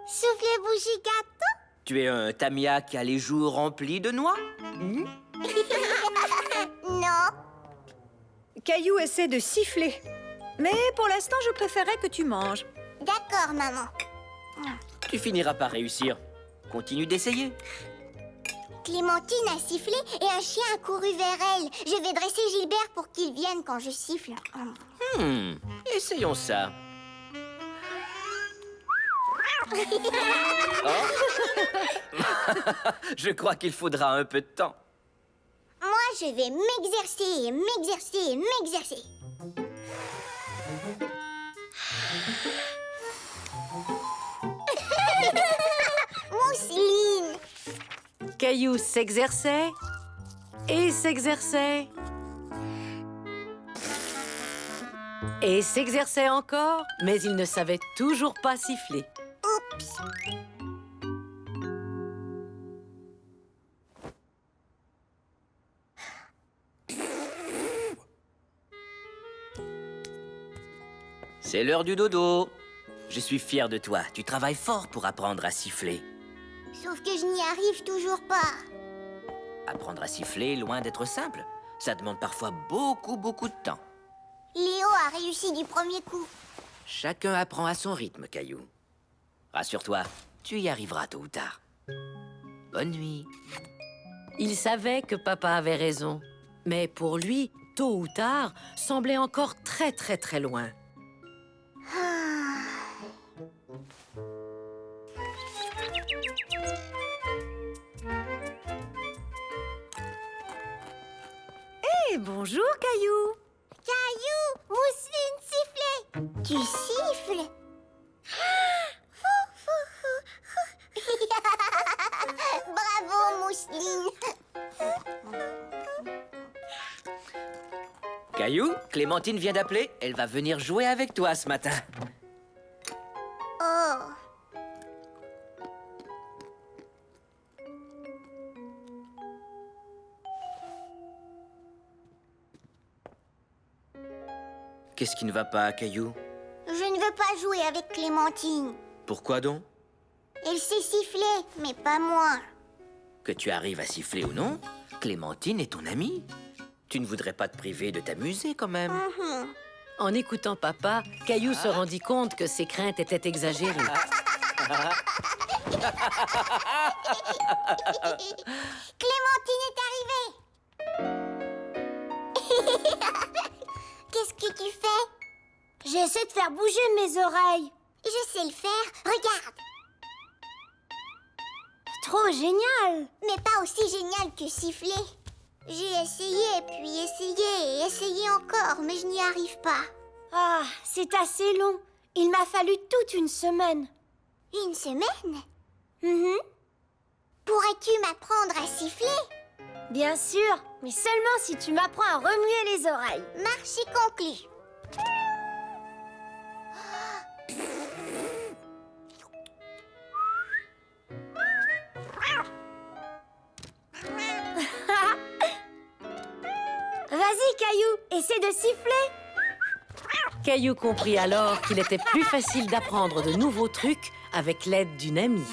Soufflez bougie gâteau. Tu es un Tamia qui a les joues remplies de noix? Non. Caillou essaie de siffler. Mais pour l'instant, je préférais que tu manges. D'accord, maman. Tu finiras par réussir. Continue d'essayer. Clémentine a sifflé et un chien a couru vers elle. Je vais dresser Gilbert pour qu'il vienne quand je siffle. Essayons ça. Je crois qu'il faudra un peu de temps. Moi, je vais m'exercer, m'exercer, m'exercer. Mousseline. Caillou s'exerçait et s'exerçait. Et s'exerçait encore, mais il ne savait toujours pas siffler. Oups. C'est l'heure du dodo. Je suis fier de toi. Tu travailles fort pour apprendre à siffler. Sauf que je n'y arrive toujours pas. Apprendre à siffler, loin d'être simple. Ça demande parfois beaucoup de temps. Léo a réussi du premier coup. Chacun apprend à son rythme, Caillou. Rassure-toi, tu y arriveras tôt ou tard. Bonne nuit. Il savait que papa avait raison. Mais pour lui, tôt ou tard, semblait encore très loin. Bonjour, Caillou. Caillou, Mousseline sifflait. Tu siffles? Bravo, Mousseline. Caillou, Clémentine vient d'appeler. Elle va venir jouer avec toi ce matin. Oh. Qu'est-ce qui ne va pas, Caillou? Je ne veux pas jouer avec Clémentine. Pourquoi donc? Elle sait siffler, mais pas moi. Que tu arrives à siffler ou non, Clémentine est ton amie. Tu ne voudrais pas te priver de t'amuser quand même. En écoutant papa, Caillou se rendit compte que ses craintes étaient exagérées. Clémentine est arrivée. Qu'est-ce que tu fais? J'essaie de faire bouger mes oreilles. Je sais le faire. Regarde. Trop génial. Mais pas aussi génial que siffler. J'ai essayé, puis essayé et essayé encore, mais je n'y arrive pas. Ah, c'est assez long. Il m'a fallu toute une semaine. Une semaine? Mhm. Pourrais-tu m'apprendre à siffler? Bien sûr, mais seulement si tu m'apprends à remuer les oreilles. Marché conclu. Vas-y, Caillou, essaie de siffler. Caillou comprit alors qu'il était plus facile d'apprendre de nouveaux trucs avec l'aide d'une amie.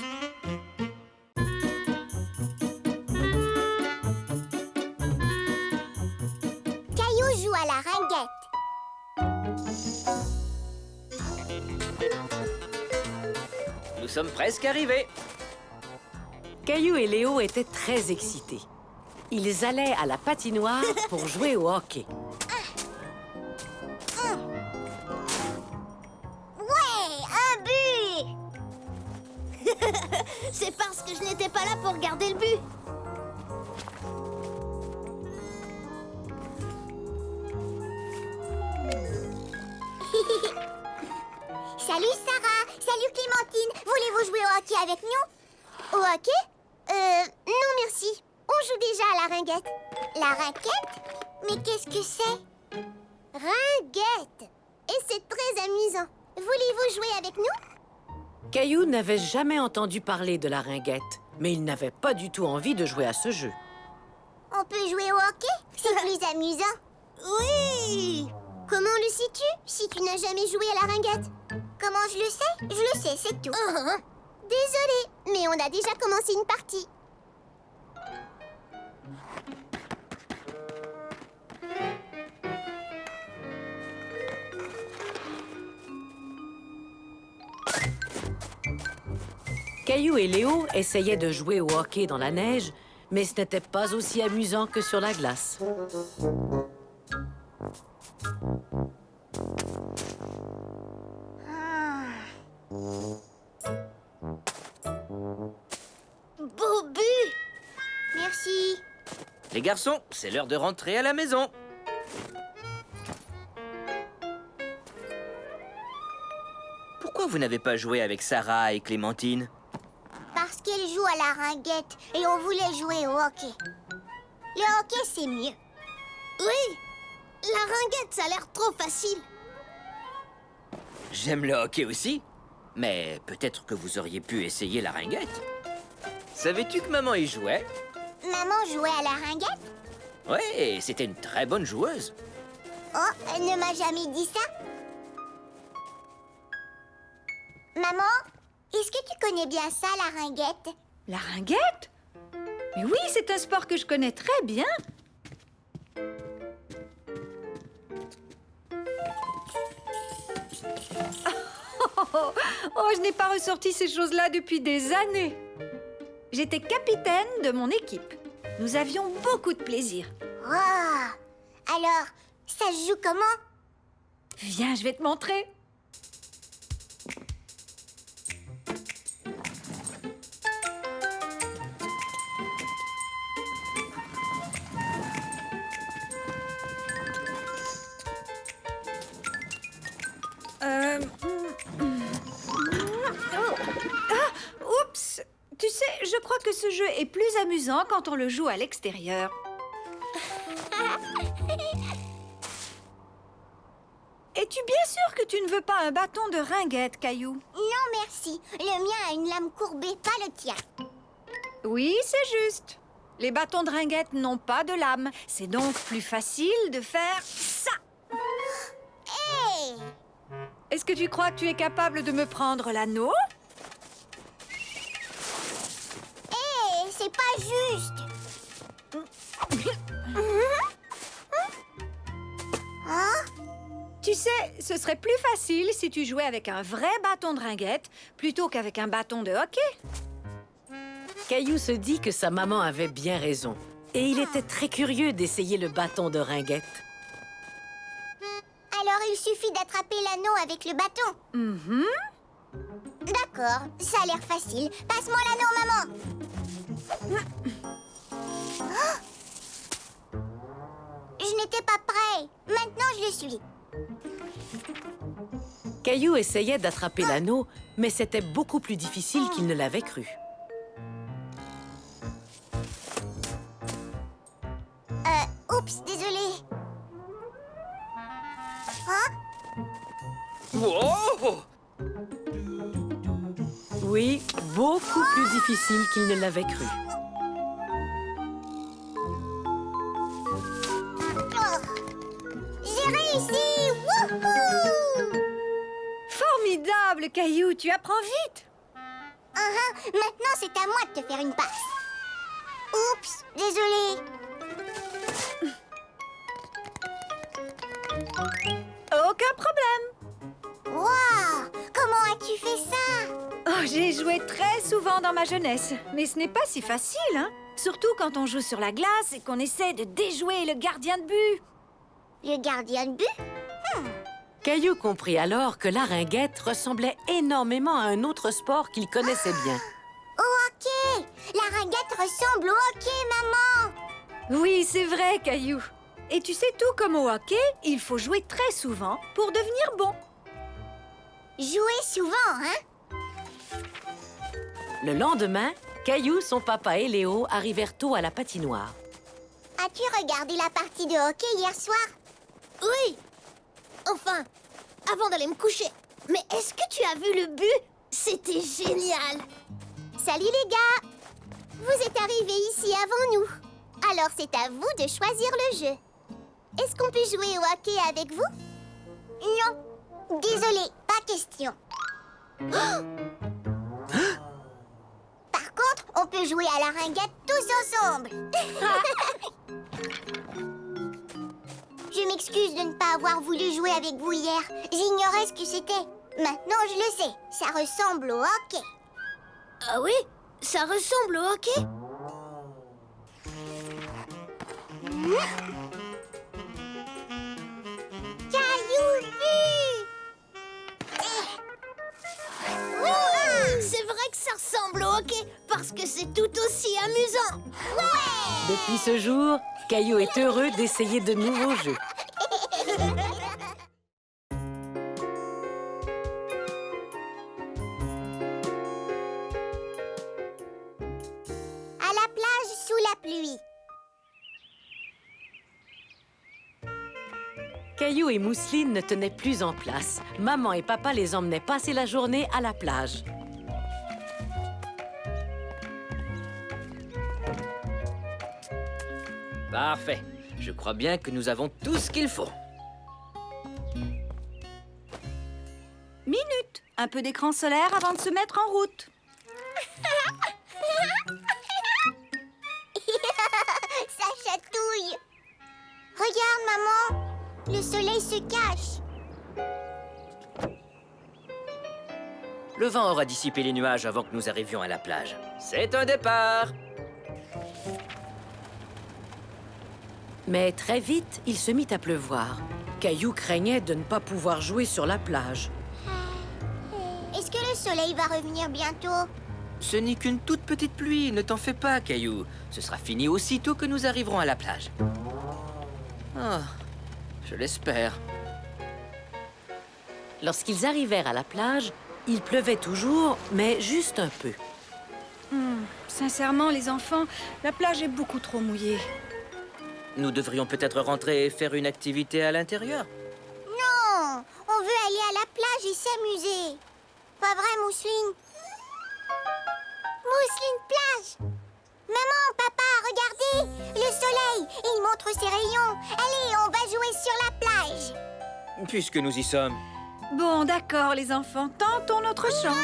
Caillou joue à la ringuette. Nous sommes presque arrivés. Caillou et Léo étaient très excités. Ils allaient à la patinoire pour jouer au hockey. Ouais, un but! C'est parce que je n'étais pas là pour garder le but. Salut Sarah, salut Clémentine. Voulez-vous jouer au hockey avec nous? Au hockey? Non merci. On joue déjà à la ringuette. La raquette? Mais qu'est-ce que c'est? Ringuette. Et c'est très amusant. Voulez-vous jouer avec nous? Caillou n'avait jamais entendu parler de la ringuette, mais il n'avait pas du tout envie de jouer à ce jeu. On peut jouer au hockey? C'est plus amusant. Oui! Comment le sais-tu si tu n'as jamais joué à la ringuette? Comment je le sais? Je le sais, c'est tout. Désolée, mais on a déjà commencé une partie. Caillou et Léo essayaient de jouer au hockey dans la neige, mais ce n'était pas aussi amusant que sur la glace. Beau but! Merci. Les garçons, c'est l'heure de rentrer à la maison. Pourquoi vous n'avez pas joué avec Sarah et Clémentine? Parce qu'elle joue à la ringuette et on voulait jouer au hockey. Le hockey, c'est mieux. Oui, la ringuette, ça a l'air trop facile. J'aime le hockey aussi, mais peut-être que vous auriez pu essayer la ringuette. Savais-tu que maman y jouait? Maman jouait à la ringuette? Oui, c'était une très bonne joueuse. Oh, elle ne m'a jamais dit ça. Maman, est-ce que tu connais bien ça, la ringuette? La ringuette? Mais oui, c'est un sport que je connais très bien. Oh, je n'ai pas ressorti ces choses-là depuis des années. J'étais capitaine de mon équipe. Nous avions beaucoup de plaisir. Oh, alors, ça se joue comment? Viens, je vais te montrer. Oups! Tu sais, je crois que ce jeu est plus amusant quand on le joue à l'extérieur. Es-tu bien sûr que tu ne veux pas un bâton de ringuette, Caillou? Non, merci. Le mien a une lame courbée, pas le tien. Oui, c'est juste. Les bâtons de ringuette n'ont pas de lame. C'est donc plus facile de faire ça. Hé! Est-ce que tu crois que tu es capable de me prendre l'anneau? Hé, c'est pas juste. Hein? Tu sais, ce serait plus facile si tu jouais avec un vrai bâton de ringuette plutôt qu'avec un bâton de hockey. Caillou se dit que sa maman avait bien raison. Et il était très curieux d'essayer le bâton de ringuette. Alors il suffit d'attraper l'anneau avec le bâton. Mhm. D'accord, ça a l'air facile. Passe-moi l'anneau, maman. Oh! Je n'étais pas prêt. Maintenant, je le suis. Caillou essayait d'attraper l'anneau, mais c'était beaucoup plus difficile qu'il ne l'avait cru. Oups, désolé. Hein? Wow! Oui, beaucoup plus difficile qu'il ne l'avait cru. J'ai réussi! Wouhou! Formidable, Caillou, tu apprends vite. Maintenant, c'est à moi de te faire une passe. Oups, désolé. Aucun problème. Waouh! Comment as-tu fait ça? Oh, j'ai joué très souvent dans ma jeunesse, mais ce n'est pas si facile, hein? Surtout quand on joue sur la glace et qu'on essaie de déjouer le gardien de but. Le gardien de but? Caillou comprit alors que la ringuette ressemblait énormément à un autre sport qu'il connaissait bien. Au hockey! La ringuette ressemble au hockey, maman! Oui, c'est vrai, Caillou. Et tu sais, tout comme au hockey, il faut jouer très souvent pour devenir bon. Jouer souvent, hein? Le lendemain, Caillou, son papa et Léo arrivèrent tôt à la patinoire. As-tu regardé la partie de hockey hier soir? Oui. Enfin, avant d'aller me coucher. Mais est-ce que tu as vu le but? C'était génial. Salut les gars! Vous êtes arrivés ici avant nous. Alors c'est à vous de choisir le jeu. Est-ce qu'on peut jouer au hockey avec vous? Non. Désolé, pas question. Par contre, on peut jouer à la ringuette tous ensemble. Je m'excuse de ne pas avoir voulu jouer avec vous hier. J'ignorais ce que c'était. Maintenant, je le sais. Ça ressemble au hockey. Ah oui? Ça ressemble au hockey? Caillou but! C'est vrai que ça ressemble au hockey parce que c'est tout aussi amusant. Depuis ce jour, Caillou est heureux d'essayer de nouveaux jeux. À la plage sous la pluie. Caillou et Mousseline ne tenaient plus en place. Maman et papa les emmenaient passer la journée à la plage. Parfait. Je crois bien que nous avons tout ce qu'il faut. Minute. Un peu d'écran solaire avant de se mettre en route. Ça chatouille. Regarde, maman. Le soleil se cache. Le vent aura dissipé les nuages avant que nous arrivions à la plage. C'est un départ! Mais très vite, il se mit à pleuvoir. Caillou craignait de ne pas pouvoir jouer sur la plage. Est-ce que le soleil va revenir bientôt? Ce n'est qu'une toute petite pluie, ne t'en fais pas, Caillou. Ce sera fini aussitôt que nous arriverons à la plage. Oh, je l'espère. Lorsqu'ils arrivèrent à la plage, il pleuvait toujours, mais juste un peu. Sincèrement, les enfants, la plage est beaucoup trop mouillée. Nous devrions peut-être rentrer et faire une activité à l'intérieur. Non, on veut aller à la plage et s'amuser. Pas vrai, Mousseline? Mousseline plage! Maman, papa, regardez! Le soleil, il montre ses rayons. Allez, on va jouer sur la plage. Puisque nous y sommes. Bon, d'accord, les enfants, tentons notre chance.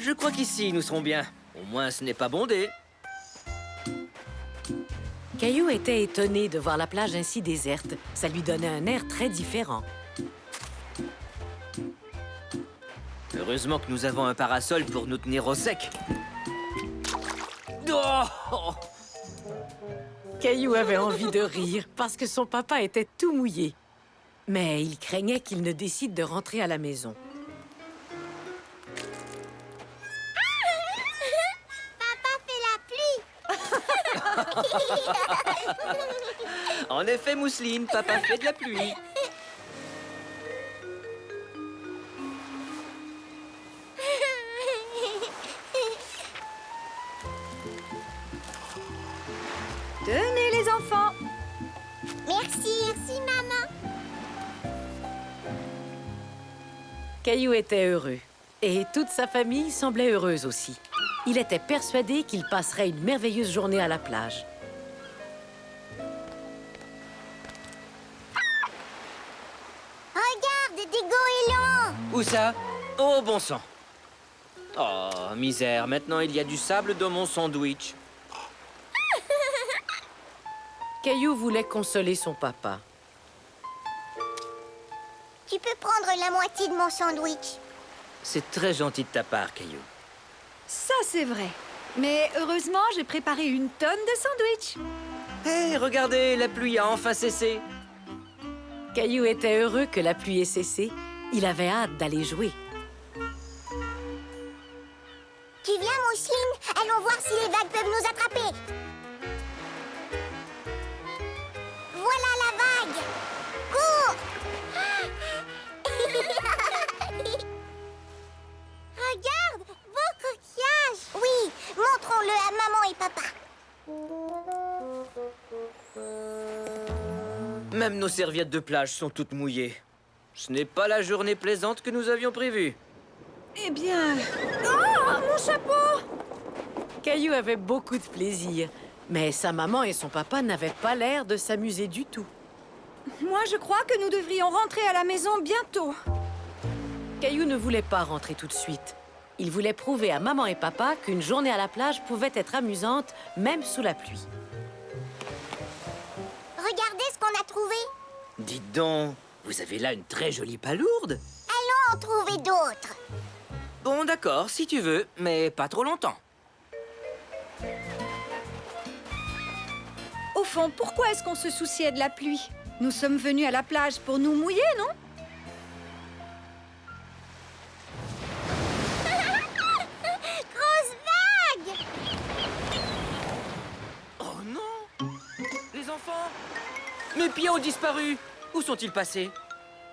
Je crois qu'ici, nous serons bien. Au moins, ce n'est pas bondé. Caillou était étonné de voir la plage ainsi déserte. Ça lui donnait un air très différent. Heureusement que nous avons un parasol pour nous tenir au sec. Oh! Caillou avait envie de rire parce que son papa était tout mouillé. Mais il craignait qu'il ne décide de rentrer à la maison. Papa fait la pluie. En effet, Mousseline, papa fait de la pluie. Tenez les enfants. Merci, maman. Caillou était heureux. Et toute sa famille semblait heureuse aussi. Il était persuadé qu'il passerait une merveilleuse journée à la plage. Regarde, des goélands. Où ça? Oh, bon sang. Oh, misère, maintenant il y a du sable dans mon sandwich. Caillou voulait consoler son papa. Tu peux prendre la moitié de mon sandwich. C'est très gentil de ta part, Caillou. Ça, c'est vrai. Mais heureusement, j'ai préparé une tonne de sandwichs. Hé, regardez, la pluie a enfin cessé. Caillou était heureux que la pluie ait cessé. Il avait hâte d'aller jouer. Tu viens, Mousseline? Allons voir si les vagues peuvent nous attraper. Voilà la vague. Cours! Regarde, beau coquillage. Oui, montrons-le à maman et papa. Même nos serviettes de plage sont toutes mouillées. Ce n'est pas la journée plaisante que nous avions prévue. Eh bien... Oh, mon chapeau! Caillou avait beaucoup de plaisir. Mais sa maman et son papa n'avaient pas l'air de s'amuser du tout. Moi, je crois que nous devrions rentrer à la maison bientôt. Caillou ne voulait pas rentrer tout de suite. Il voulait prouver à maman et papa qu'une journée à la plage pouvait être amusante, même sous la pluie. Regardez ce qu'on a trouvé. Dites donc, vous avez là une très jolie palourde. Allons en trouver d'autres. Bon, d'accord, si tu veux, mais pas trop longtemps. Au fond, pourquoi est-ce qu'on se souciait de la pluie? Nous sommes venus à la plage pour nous mouiller, non? Grosse vague! Oh non! Les enfants! Mes pieds ont disparu! Où sont-ils passés?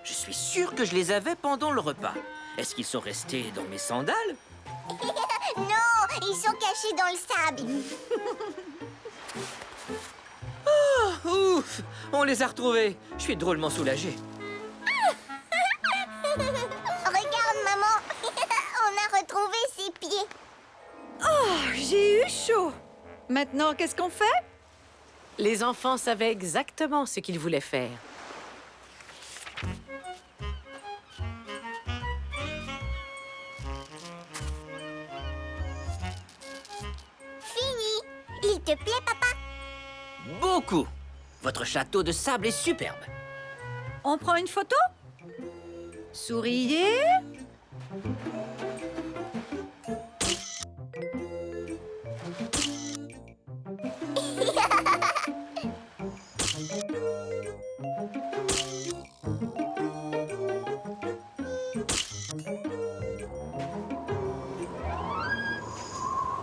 Je suis sûr que je les avais pendant le repas. Est-ce qu'ils sont restés dans mes sandales? Non, ils sont cachés dans le sable. Ouf! On les a retrouvés. Je suis drôlement soulagé. Regarde, maman. On a retrouvé ses pieds. Oh, j'ai eu chaud. Maintenant, qu'est-ce qu'on fait? Les enfants savaient exactement ce qu'ils voulaient faire. Fini. Il te plaît, papa? Beaucoup! Votre château de sable est superbe. On prend une photo? Souriez.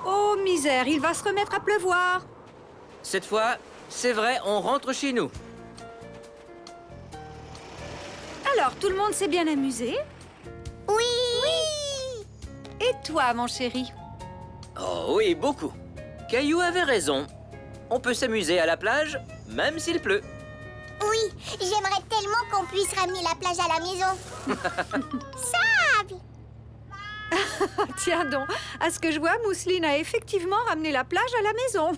Oh, misère, il va se remettre à pleuvoir. Cette fois, c'est vrai, on rentre chez nous. Alors, tout le monde s'est bien amusé? Oui. Et toi, mon chéri? Oh oui, beaucoup. Caillou avait raison. On peut s'amuser à la plage, même s'il pleut. Oui, j'aimerais tellement qu'on puisse ramener la plage à la maison. Sable! Tiens donc, à ce que je vois, Mousseline a effectivement ramené la plage à la maison.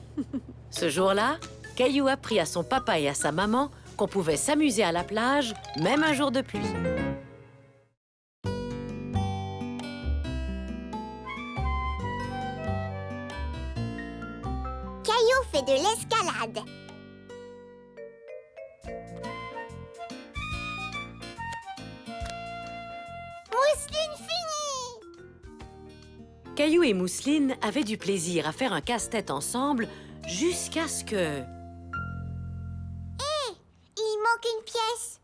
Ce jour-là, Caillou apprit à son papa et à sa maman qu'on pouvait s'amuser à la plage, même un jour de pluie. Caillou fait de l'escalade. Mousseline finie! Caillou et Mousseline avaient du plaisir à faire un casse-tête ensemble jusqu'à ce que... Il manque une pièce.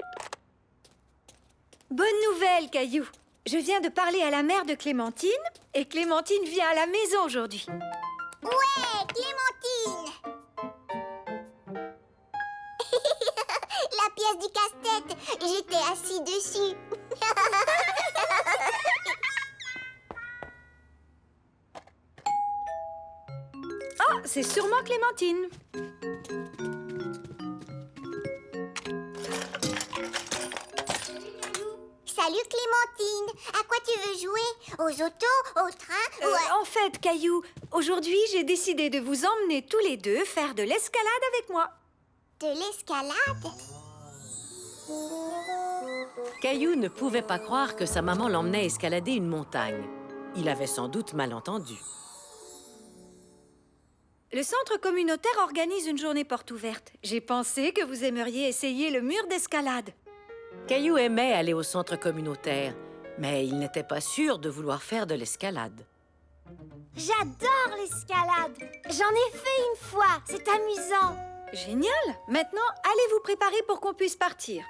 Bonne nouvelle, Caillou. Je viens de parler à la mère de Clémentine et Clémentine vient à la maison aujourd'hui. Ouais, Clémentine! pièce du casse-tête. J'étais assis dessus. Oh, c'est sûrement Clémentine. Salut Clémentine. À quoi tu veux jouer? Aux autos, au train ou à... En fait, Caillou, aujourd'hui, j'ai décidé de vous emmener tous les deux faire de l'escalade avec moi. De l'escalade? Caillou ne pouvait pas croire que sa maman l'emmenait escalader une montagne. Il avait sans doute mal entendu. Le centre communautaire organise une journée porte ouverte. J'ai pensé que vous aimeriez essayer le mur d'escalade. Caillou aimait aller au centre communautaire, mais il n'était pas sûr de vouloir faire de l'escalade. J'adore l'escalade. J'en ai fait une fois. C'est amusant. Génial! Maintenant, allez vous préparer pour qu'on puisse partir.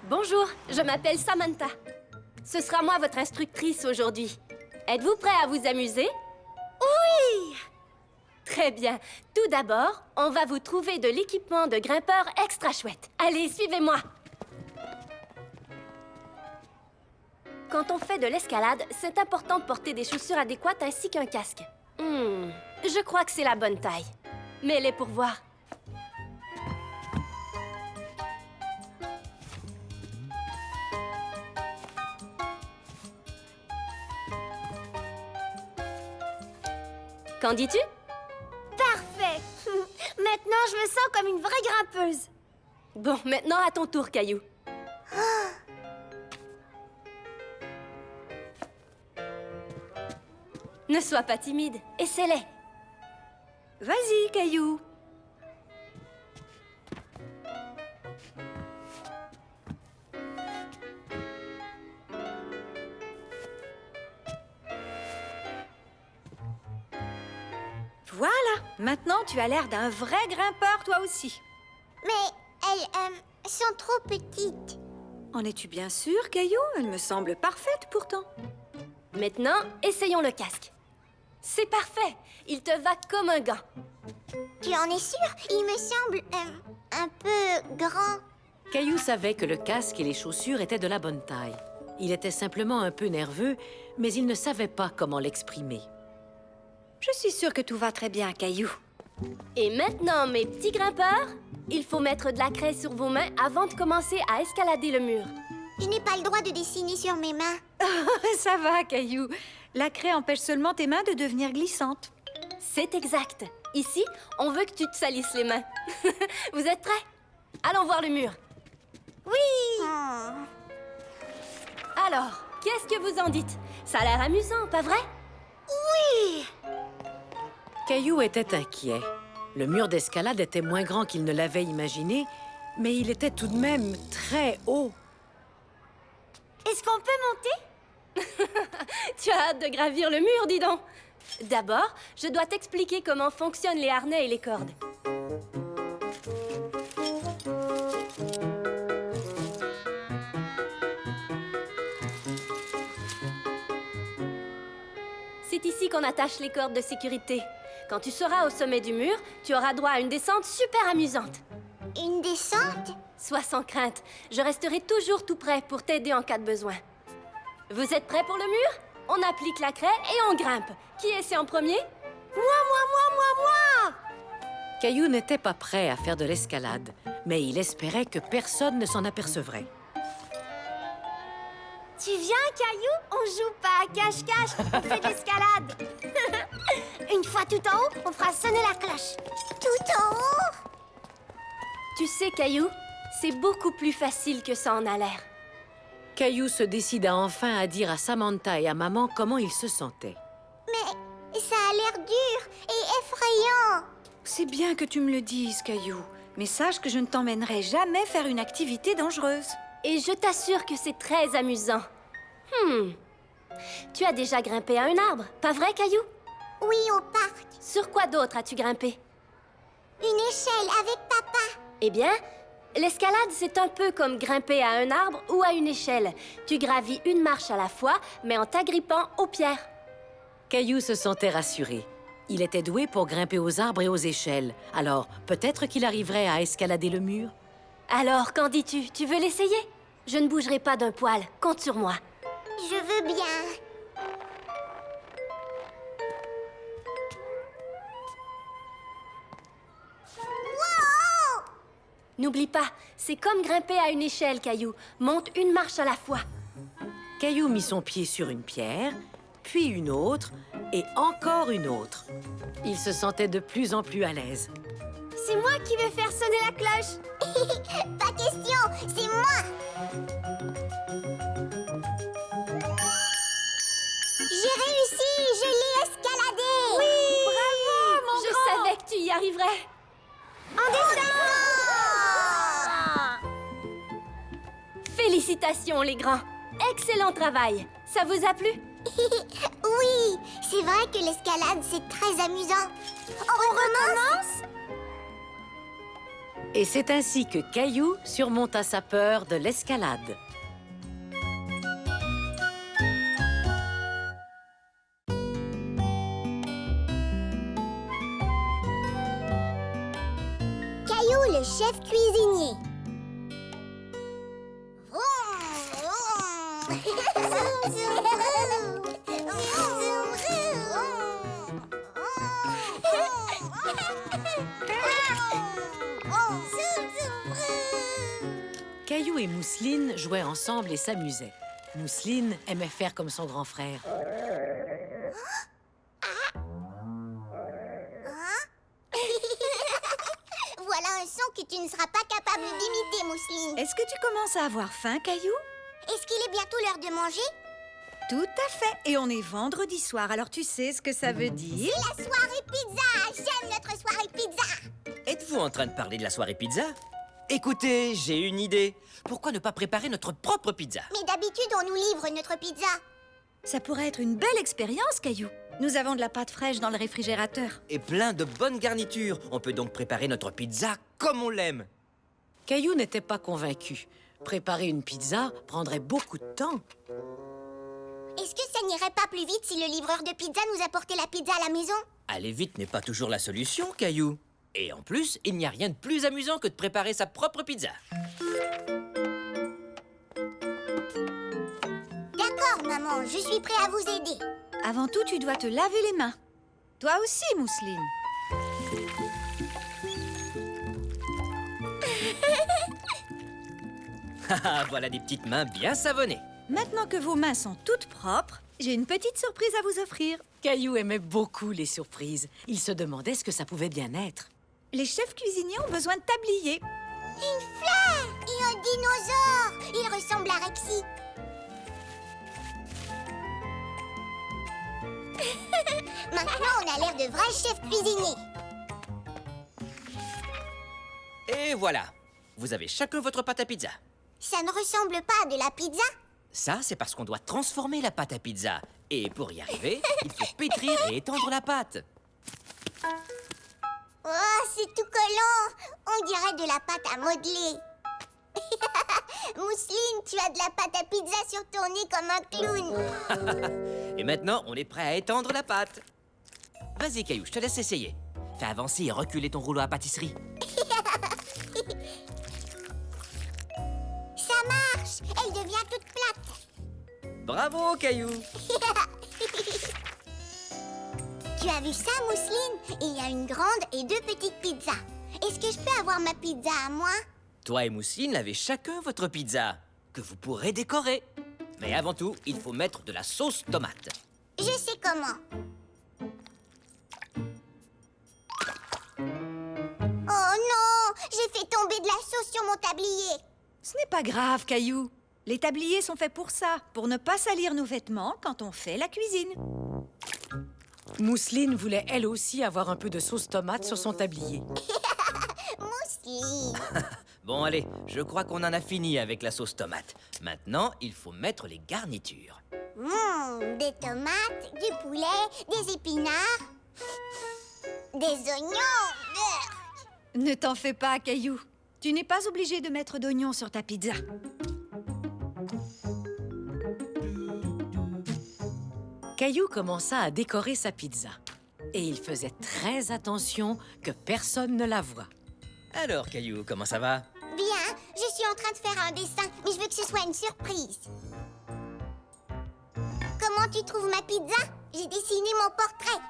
Bonjour, je m'appelle Samantha. Ce sera moi votre instructrice aujourd'hui. Êtes-vous prêt à vous amuser? Oui! Très bien. Tout d'abord, on va vous trouver de l'équipement de grimpeur extra chouette. Allez, suivez-moi. Quand on fait de l'escalade, c'est important de porter des chaussures adéquates ainsi qu'un casque. Je crois que c'est la bonne taille. Mets-les pour voir. Qu'en dis-tu? Parfait. Maintenant, je me sens comme une vraie grimpeuse. Bon, maintenant à ton tour, Caillou. Ne sois pas timide, essaie-les. Vas-y, Caillou. Voilà, maintenant tu as l'air d'un vrai grimpeur toi aussi. Mais elles sont trop petites. En es-tu bien sûr, Caillou? Elle me semble parfaite pourtant. Maintenant, essayons le casque. C'est parfait, il te va comme un gant. Tu en es sûre? Il me semble un peu grand. Caillou savait que le casque et les chaussures étaient de la bonne taille. Il était simplement un peu nerveux, mais il ne savait pas comment l'exprimer. Je suis sûre que tout va très bien, Caillou. Et maintenant, mes petits grimpeurs, il faut mettre de la craie sur vos mains avant de commencer à escalader le mur. Je n'ai pas le droit de dessiner sur mes mains. Ça va, Caillou. La craie empêche seulement tes mains de devenir glissantes. C'est exact. Ici, on veut que tu te salisses les mains. Vous êtes prêts? Allons voir le mur. Oui! Alors, qu'est-ce que vous en dites? Ça a l'air amusant, pas vrai? Oui! Caillou était inquiet. Le mur d'escalade était moins grand qu'il ne l'avait imaginé, mais il était tout de même très haut. Est-ce qu'on peut monter? Tu as hâte de gravir le mur, dis donc. D'abord, je dois t'expliquer comment fonctionnent les harnais et les cordes. C'est ici qu'on attache les cordes de sécurité. Quand tu seras au sommet du mur, tu auras droit à une descente super amusante. Une descente? Sois sans crainte, je resterai toujours tout prêt pour t'aider en cas de besoin. Vous êtes prêts pour le mur? On applique la craie et on grimpe. Qui essaie en premier? Moi! Caillou n'était pas prêt à faire de l'escalade, mais il espérait que personne ne s'en apercevrait. Tu viens, Caillou? On joue pas à cache-cache, on fait de l'escalade. Une fois tout en haut, on fera sonner la cloche. Tout en haut? Tu sais, Caillou, c'est beaucoup plus facile que ça en a l'air. Caillou se décida enfin à dire à Samantha et à maman comment il se sentait. Mais ça a l'air dur et effrayant. C'est bien que tu me le dises, Caillou. Mais sache que je ne t'emmènerai jamais faire une activité dangereuse. Et je t'assure que c'est très amusant. Tu as déjà grimpé à un arbre, pas vrai, Caillou? Oui, au parc. Sur quoi d'autre as-tu grimpé? Une échelle avec papa. Eh bien, l'escalade, c'est un peu comme grimper à un arbre ou à une échelle. Tu gravis une marche à la fois, mais en t'agrippant aux pierres. Caillou se sentait rassuré. Il était doué pour grimper aux arbres et aux échelles. Alors, peut-être qu'il arriverait à escalader le mur. Alors, qu'en dis-tu? Tu veux l'essayer? Je ne bougerai pas d'un poil. Compte sur moi. Je veux bien. N'oublie pas, c'est comme grimper à une échelle, Caillou. Monte une marche à la fois. Caillou mit son pied sur une pierre, puis une autre, et encore une autre. Il se sentait de plus en plus à l'aise. C'est moi qui vais faire sonner la cloche. Pas question, c'est moi. J'ai réussi, je l'ai escaladé. Oui, bravo, mon Je savais que tu y arriverais. En descend. Félicitations, les grands. Excellent travail. Ça vous a plu? Oui, c'est vrai que l'escalade, c'est très amusant. On recommence? Et c'est ainsi que Caillou surmonta sa peur de l'escalade. Caillou, le chef cuisinier. Caillou et Mousseline jouaient ensemble et s'amusaient. Mousseline aimait faire comme son grand frère. Voilà un son que tu ne seras pas capable d'imiter, Mousseline. Est-ce que tu commences à avoir faim, Caillou? Est-ce qu'il est bientôt l'heure de manger? Tout à fait. Et on est vendredi soir, alors tu sais ce que ça veut dire? La soirée pizza! J'aime notre soirée pizza! Êtes-vous en train de parler de la soirée pizza? Écoutez, j'ai une idée. Pourquoi ne pas préparer notre propre pizza? Mais d'habitude, on nous livre notre pizza. Ça pourrait être une belle expérience, Caillou. Nous avons de la pâte fraîche dans le réfrigérateur. Et plein de bonnes garnitures. On peut donc préparer notre pizza comme on l'aime. Caillou n'était pas convaincu. Préparer une pizza prendrait beaucoup de temps. Est-ce que ça n'irait pas plus vite si le livreur de pizza nous apportait la pizza à la maison? Aller vite n'est pas toujours la solution, Caillou. Et en plus, il n'y a rien de plus amusant que de préparer sa propre pizza. D'accord, maman, je suis prêt à vous aider. Avant tout, tu dois te laver les mains. Toi aussi, Mousseline. Haha, voilà des petites mains bien savonnées. Maintenant que vos mains sont toutes propres, j'ai une petite surprise à vous offrir. Caillou aimait beaucoup les surprises. Il se demandait ce que ça pouvait bien être. Les chefs cuisiniers ont besoin de tabliers. Une fleur et un dinosaure. Il ressemble à Rexy. Maintenant, on a l'air de vrais chefs cuisiniers. Et voilà. Vous avez chacun votre pâte à pizza. Ça ne ressemble pas à de la pizza. Ça, c'est parce qu'on doit transformer la pâte à pizza. Et pour y arriver, il faut pétrir et étendre la pâte. Oh, c'est tout collant. On dirait de la pâte à modeler. Mousseline, tu as de la pâte à pizza sur ton nez comme un clown. Et maintenant, on est prêt à étendre la pâte. Vas-y, Caillou, je te laisse essayer. Fais avancer et reculer ton rouleau à pâtisserie. Ça marche. Elle devient toute plate. Bravo, Caillou. Tu as vu ça, Mousseline? Il y a une grande et deux petites pizzas. Est-ce que je peux avoir ma pizza à moi? Toi et Mousseline avez chacun votre pizza, que vous pourrez décorer. Mais avant tout, il faut mettre de la sauce tomate. Je sais comment. Oh non! J'ai fait tomber de la sauce sur mon tablier. Ce n'est pas grave, Caillou. Les tabliers sont faits pour ça, pour ne pas salir nos vêtements quand on fait la cuisine. Mousseline voulait elle aussi avoir un peu de sauce tomate sur son tablier. Mousseline. Bon, allez, je crois qu'on en a fini avec la sauce tomate. Maintenant, il faut mettre les garnitures. Des tomates, du poulet, des épinards, des oignons. Ne t'en fais pas, Caillou. Tu n'es pas obligé de mettre d'oignons sur ta pizza. Caillou commença à décorer sa pizza. Et il faisait très attention que personne ne la voie. Alors, Caillou, comment ça va? Bien, je suis en train de faire un dessin, mais je veux que ce soit une surprise. Comment tu trouves ma pizza? J'ai dessiné mon portrait.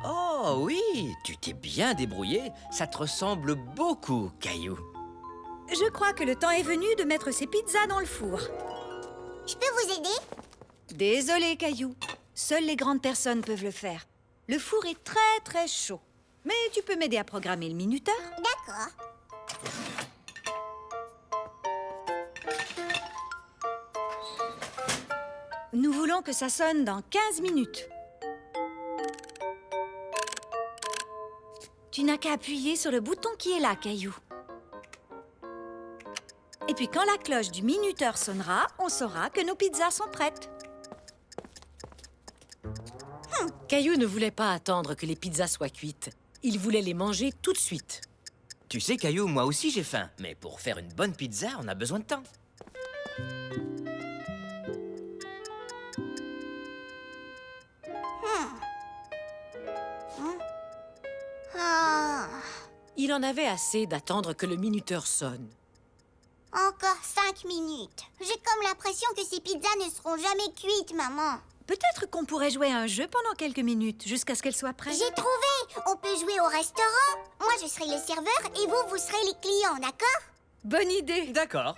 Oh oui, tu t'es bien débrouillé. Ça te ressemble beaucoup, Caillou. Je crois que le temps est venu de mettre ces pizzas dans le four. Je peux vous aider? Désolé, Caillou. Seules les grandes personnes peuvent le faire. Le four est très, très chaud. Mais tu peux m'aider à programmer le minuteur? D'accord. Nous voulons que ça sonne dans 15 minutes. Tu n'as qu'à appuyer sur le bouton qui est là, Caillou. Et puis quand la cloche du minuteur sonnera, on saura que nos pizzas sont prêtes. Caillou ne voulait pas attendre que les pizzas soient cuites. Il voulait les manger tout de suite. Tu sais, Caillou, moi aussi j'ai faim. Mais pour faire une bonne pizza, on a besoin de temps. Ah, Il en avait assez d'attendre que le minuteur sonne. encore 5 minutes. J'ai comme l'impression que ces pizzas ne seront jamais cuites, maman. Peut-être qu'on pourrait jouer à un jeu pendant quelques minutes, jusqu'à ce qu'elle soit prête. J'ai trouvé! On peut jouer au restaurant. Moi, je serai le serveur et vous, vous serez les clients, d'accord? Bonne idée. D'accord.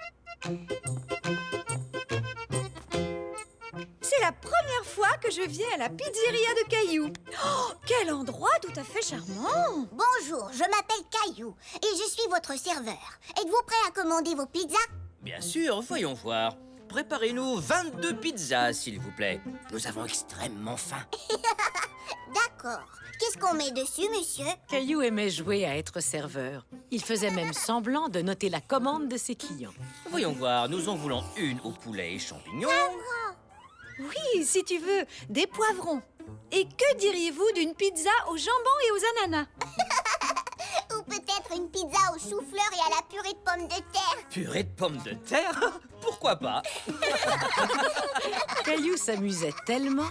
C'est la première fois que je viens à la pizzeria de Caillou. Oh, quel endroit tout à fait charmant. Bonjour, je m'appelle Caillou et je suis votre serveur. Êtes-vous prêt à commander vos pizzas? Bien sûr, voyons voir. Préparez-nous 22 pizzas, s'il vous plaît. Nous avons extrêmement faim. D'accord. Qu'est-ce qu'on met dessus, monsieur? Caillou aimait jouer à être serveur. Il faisait même semblant de noter la commande de ses clients. Voyons voir, nous en voulons une au poulet et champignons. Oui, si tu veux, des poivrons. Et que diriez-vous d'une pizza au jambon et aux ananas? Ou peut-être une pizza au chou-fleur et à la purée de pommes de terre? Purée de pommes de terre? Pourquoi pas? Caillou s'amusait tellement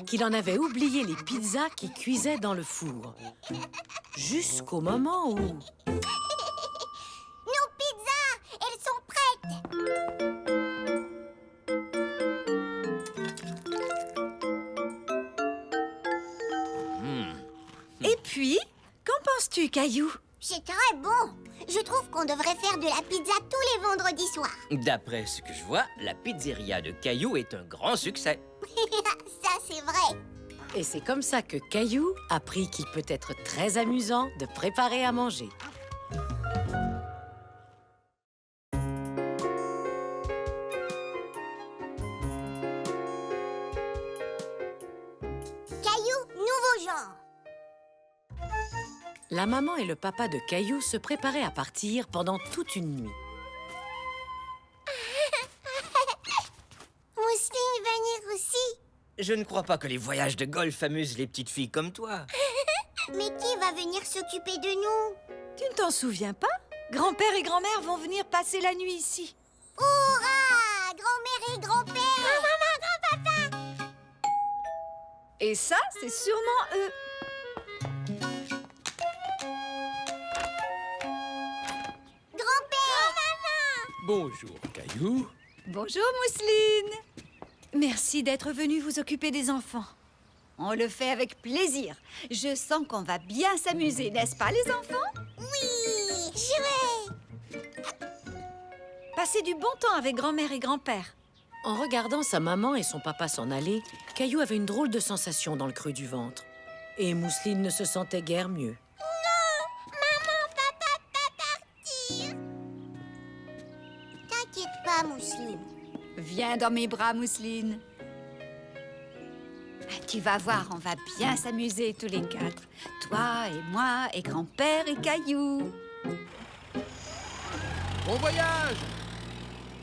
qu'il en avait oublié les pizzas qui cuisaient dans le four. Jusqu'au moment où... Nos pizzas! Elles sont prêtes! Et puis, qu'en penses-tu, Caillou? C'est très bon! Je trouve qu'on devrait faire de la pizza tous les vendredis soirs. D'après ce que je vois, la pizzeria de Caillou est un grand succès. Ça, c'est vrai. Et c'est comme ça que Caillou apprit qu'il peut être très amusant de préparer à manger. Caillou, nouveau genre. La maman et le papa de Caillou se préparaient à partir pendant toute une nuit. Mousseline va venir aussi. Je ne crois pas que les voyages de golf amusent les petites filles comme toi. Mais qui va venir s'occuper de nous? Tu ne t'en souviens pas? Grand-père et grand-mère vont venir passer la nuit ici. Hurrah! Grand-mère et grand-père! Grand-maman, grand-papa! Et ça, c'est sûrement eux. Grand-père! Grand-maman! Bonjour, Caillou. Bonjour, Mousseline. Merci d'être venue vous occuper des enfants. On le fait avec plaisir. Je sens qu'on va bien s'amuser, n'est-ce pas, les enfants? Oui! Jouer! Passez du bon temps avec grand-mère et grand-père. En regardant sa maman et son papa s'en aller, Caillou avait une drôle de sensation dans le creux du ventre. Et Mousseline ne se sentait guère mieux. Maman, papa, pas partir! T'inquiète pas, Mousseline. Viens dans mes bras, Mousseline. Tu vas voir, on va bien s'amuser tous les quatre. Toi et moi et grand-père et Caillou. Bon voyage!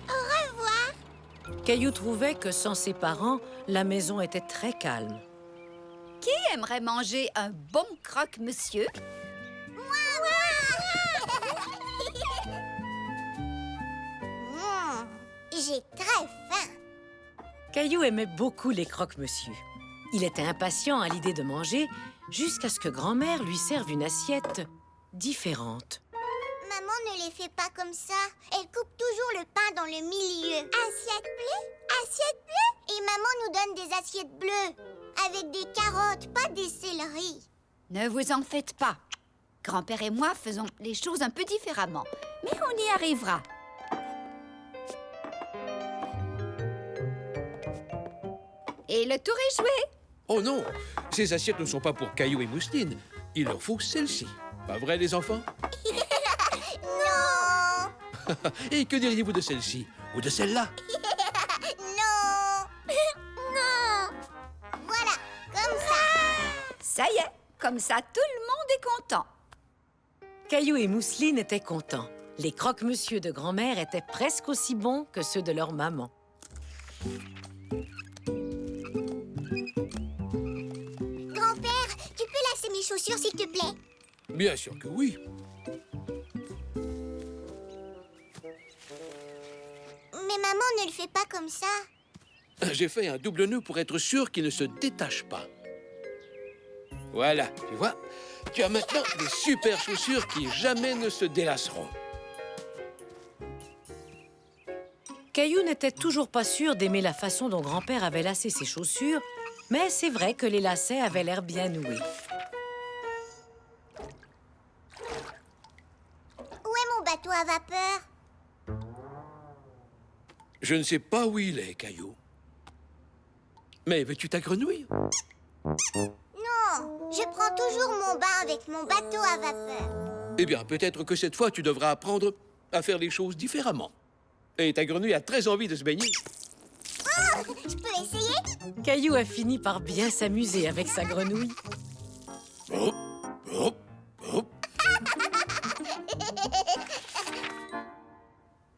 Au revoir! Caillou trouvait que sans ses parents, la maison était très calme. Qui aimerait manger un bon croque-monsieur? J'ai très faim. Caillou aimait beaucoup les croque-monsieur. Il était impatient à l'idée de manger jusqu'à ce que grand-mère lui serve une assiette différente. Maman ne les fait pas comme ça. Elle coupe toujours le pain dans le milieu. Assiette bleue? Assiette bleue? Et maman nous donne des assiettes bleues. Avec des carottes, pas des céleris. Ne vous en faites pas. Grand-père et moi faisons les choses un peu différemment. Mais on y arrivera. Et le tour est joué. Oh non, ces assiettes ne sont pas pour Caillou et Mousseline. Il leur faut celle-ci. Pas vrai, les enfants? Non! Et que diriez-vous de celle-ci? Ou de celle-là? Non! Non! Voilà, comme ça. Ça y est, comme ça, tout le monde est content. Caillou et Mousseline étaient contents. Les croque-monsieur de grand-mère étaient presque aussi bons que ceux de leur maman. Grand-père, tu peux lasser mes chaussures, s'il te plaît? Bien sûr que oui. Mais maman ne le fait pas comme ça. J'ai fait un double nœud pour être sûr qu'il ne se détache pas. Voilà, tu vois? Tu as maintenant des super chaussures qui jamais ne se délasseront. Caillou n'était toujours pas sûr d'aimer la façon dont grand-père avait lacé ses chaussures, mais c'est vrai que les lacets avaient l'air bien noués. Où est mon bateau à vapeur? Je ne sais pas où il est, Caillou. Mais veux-tu ta grenouille? Non, je prends toujours mon bain avec mon bateau à vapeur. Eh bien, peut-être que cette fois, tu devras apprendre à faire les choses différemment. Et ta grenouille a très envie de se baigner. Oh, je peux essayer? Caillou a fini par bien s'amuser avec sa grenouille. Hop, hop, hop.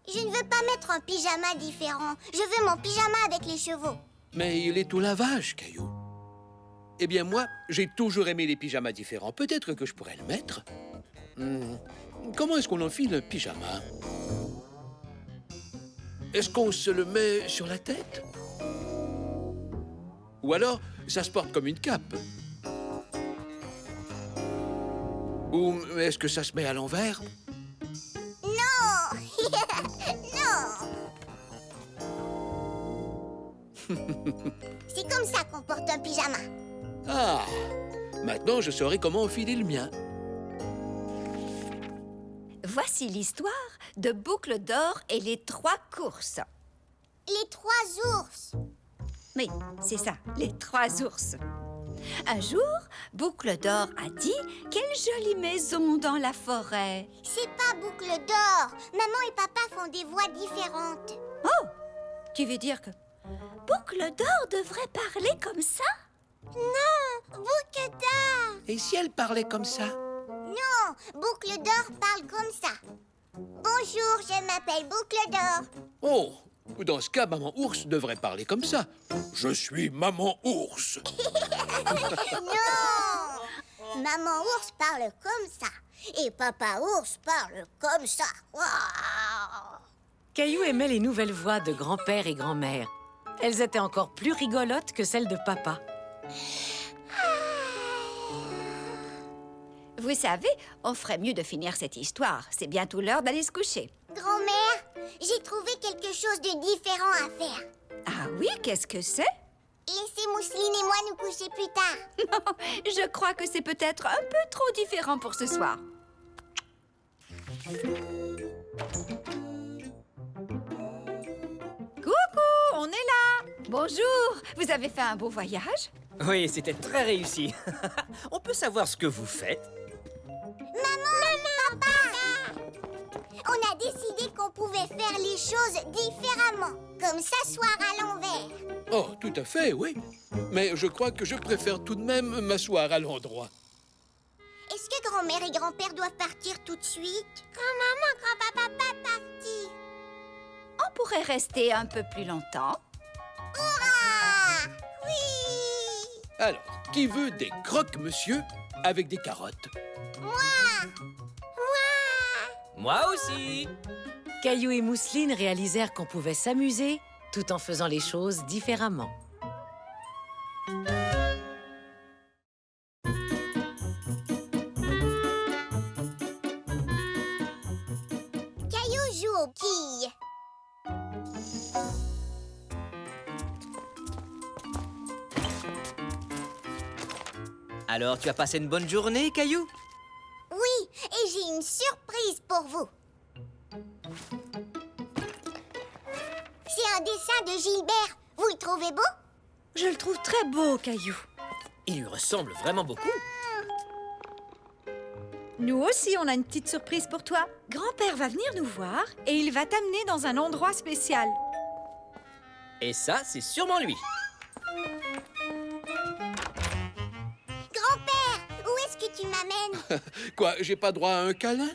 Je ne veux pas mettre un pyjama différent. Je veux mon pyjama avec les chevaux. Mais il est au lavage, Caillou. Eh bien, moi, j'ai toujours aimé les pyjamas différents. Peut-être que je pourrais le mettre. Comment est-ce qu'on enfile un pyjama? Est-ce qu'on se le met sur la tête? Ou alors, ça se porte comme une cape? Ou est-ce que ça se met à l'envers? Non! Non! C'est comme ça qu'on porte un pyjama. Ah! Maintenant, je saurai comment enfiler le mien. Voici l'histoire de Boucle d'Or et les 3 courses. Les 3 ours. Oui, c'est ça, les 3 ours. Un jour, Boucle d'Or a dit « Quelle jolie maison dans la forêt !» C'est pas Boucle d'Or. Maman et papa font des voix différentes. Oh! Tu veux dire que Boucle d'Or devrait parler comme ça? Non, Boucle d'Or. Et si elle parlait comme ça? Non, Boucle d'Or parle comme ça. Bonjour, je m'appelle Boucle d'Or. Oh! Dans ce cas, Maman Ours devrait parler comme ça. Je suis Maman Ours. Non! Maman ours parle comme ça. Et papa ours parle comme ça. Waouh! Caillou aimait les nouvelles voix de grand-père et grand-mère. Elles étaient encore plus rigolotes que celles de papa. Vous savez, on ferait mieux de finir cette histoire. C'est bientôt l'heure d'aller se coucher. Grand-mère, j'ai trouvé quelque chose de différent à faire. Ah oui, qu'est-ce que c'est? Laissez Mousseline et moi nous coucher plus tard. Non, je crois que c'est peut-être un peu trop différent pour ce soir. Coucou, on est là. Bonjour, vous avez fait un beau voyage? Oui, c'était très réussi. On peut savoir ce que vous faites? Maman, papa! On a décidé qu'on pouvait faire les choses différemment, comme s'asseoir à l'envers. Oh, tout à fait, oui. Mais je crois que je préfère tout de même m'asseoir à l'endroit. Est-ce que grand-mère et grand-père doivent partir tout de suite? Grand-maman, grand-papa, pas partir. On pourrait rester un peu plus longtemps. Hurrah! Oui! Alors, qui veut des croque-monsieur avec des carottes? Moi! Moi aussi! Caillou et Mousseline réalisèrent qu'on pouvait s'amuser tout en faisant les choses différemment. aux quilles. Alors, tu as passé une bonne journée, Caillou? Oui, et j'ai une surprise pour vous. C'est un dessin de Gilbert. Vous le trouvez beau? Je le trouve très beau, Caillou. Il lui ressemble vraiment beaucoup. Nous aussi, on a une petite surprise pour toi. Grand-père va venir nous voir et il va t'amener dans un endroit spécial. Et ça, c'est sûrement lui. Grand-père, où est-ce que tu m'amènes? Quoi, j'ai pas droit à un câlin?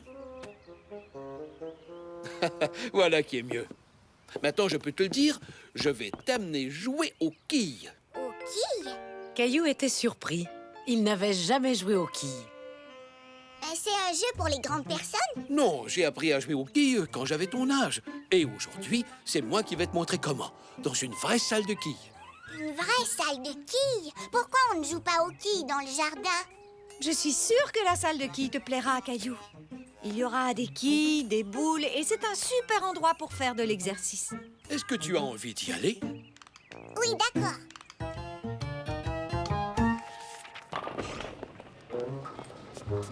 Voilà qui est mieux. Maintenant, je peux te le dire, je vais t'amener jouer aux quilles. Aux quilles? Caillou était surpris. Il n'avait jamais joué aux quilles. C'est un jeu pour les grandes personnes? Non, j'ai appris à jouer aux quilles quand j'avais ton âge. Et aujourd'hui, c'est moi qui vais te montrer comment. Dans une vraie salle de quilles. Une vraie salle de quilles? Pourquoi on ne joue pas aux quilles dans le jardin? Je suis sûre que la salle de quilles te plaira, Caillou. Il y aura des quilles, des boules et c'est un super endroit pour faire de l'exercice. Est-ce que tu as envie d'y aller? Oui, d'accord.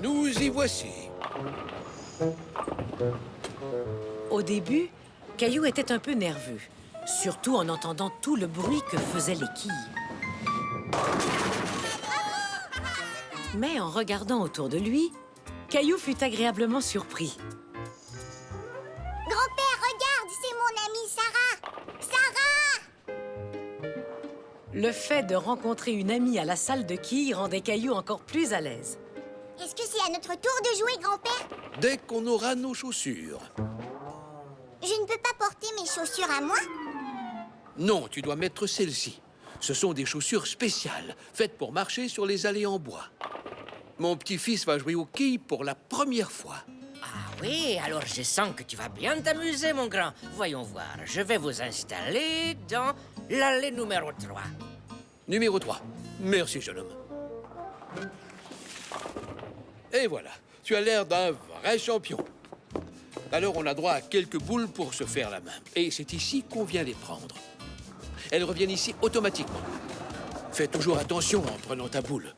Nous y voici. Au début, Caillou était un peu nerveux, surtout en entendant tout le bruit que faisaient les quilles. Mais en regardant autour de lui, Caillou fut agréablement surpris. Grand-père, regarde, c'est mon amie Sarah. Sarah! Le fait de rencontrer une amie à la salle de quilles rendait Caillou encore plus à l'aise. Est-ce que c'est à notre tour de jouer, grand-père? Dès qu'on aura nos chaussures. Je ne peux pas porter mes chaussures à moi? Non, tu dois mettre celles-ci. Ce sont des chaussures spéciales, faites pour marcher sur les allées en bois. Mon petit-fils va jouer aux quilles pour la première fois. Ah oui, alors je sens que tu vas bien t'amuser, mon grand. Voyons voir, je vais vous installer dans l'allée numéro 3. Numéro 3. Merci, jeune homme. Et voilà, tu as l'air d'un vrai champion. Alors on a droit à quelques boules pour se faire la main. Et c'est ici qu'on vient les prendre. Elles reviennent ici automatiquement. Fais toujours attention en prenant ta boule.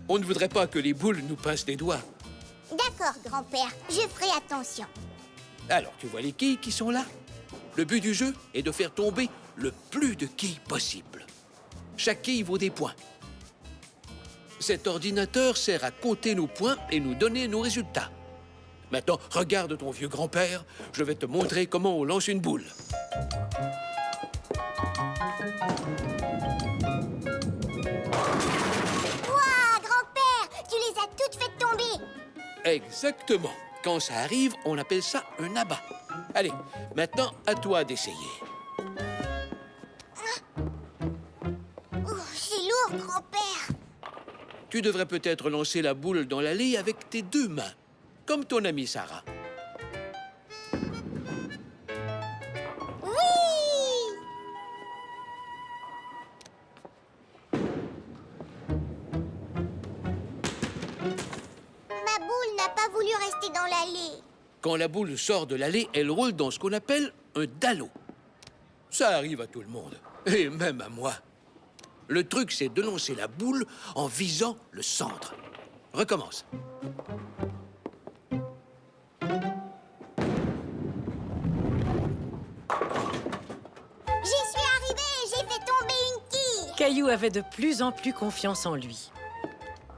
On ne voudrait pas que les boules nous pincent les doigts. D'accord, grand-père, je ferai attention. Alors, tu vois les quilles qui sont là? Le but du jeu est de faire tomber le plus de quilles possible. Chaque quille vaut des points. Cet ordinateur sert à compter nos points et nous donner nos résultats. Maintenant, regarde ton vieux grand-père. Je vais te montrer comment on lance une boule. Ouah, grand-père, tu les as toutes faites tomber. Exactement. Quand ça arrive, on appelle ça un abat. Allez, maintenant, à toi d'essayer. C'est lourd, grand-père. Tu devrais peut-être lancer la boule dans l'allée avec tes deux mains, comme ton amie Sarah. Oui! Ma boule n'a pas voulu rester dans l'allée. Quand la boule sort de l'allée, elle roule dans ce qu'on appelle un dallo. Ça arrive à tout le monde, et même à moi. Le truc, c'est de lancer la boule en visant le centre. Recommence. J'y suis arrivée, j'ai fait tomber une quille. Caillou avait de plus en plus confiance en lui.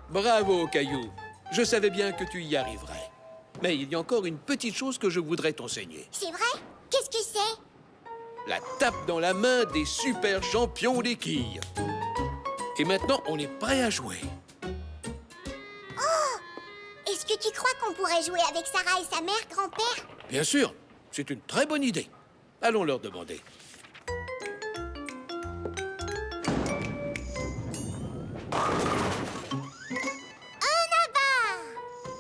Bravo, Caillou. Je savais bien que tu y arriverais. Mais il y a encore une petite chose que je voudrais t'enseigner. C'est vrai? Qu'est-ce que c'est? La tape dans la main des super champions des quilles. Et maintenant, on est prêt à jouer. Est-ce que tu crois qu'on pourrait jouer avec Sarah et sa mère, grand-père? Bien sûr, c'est une très bonne idée. Allons leur demander.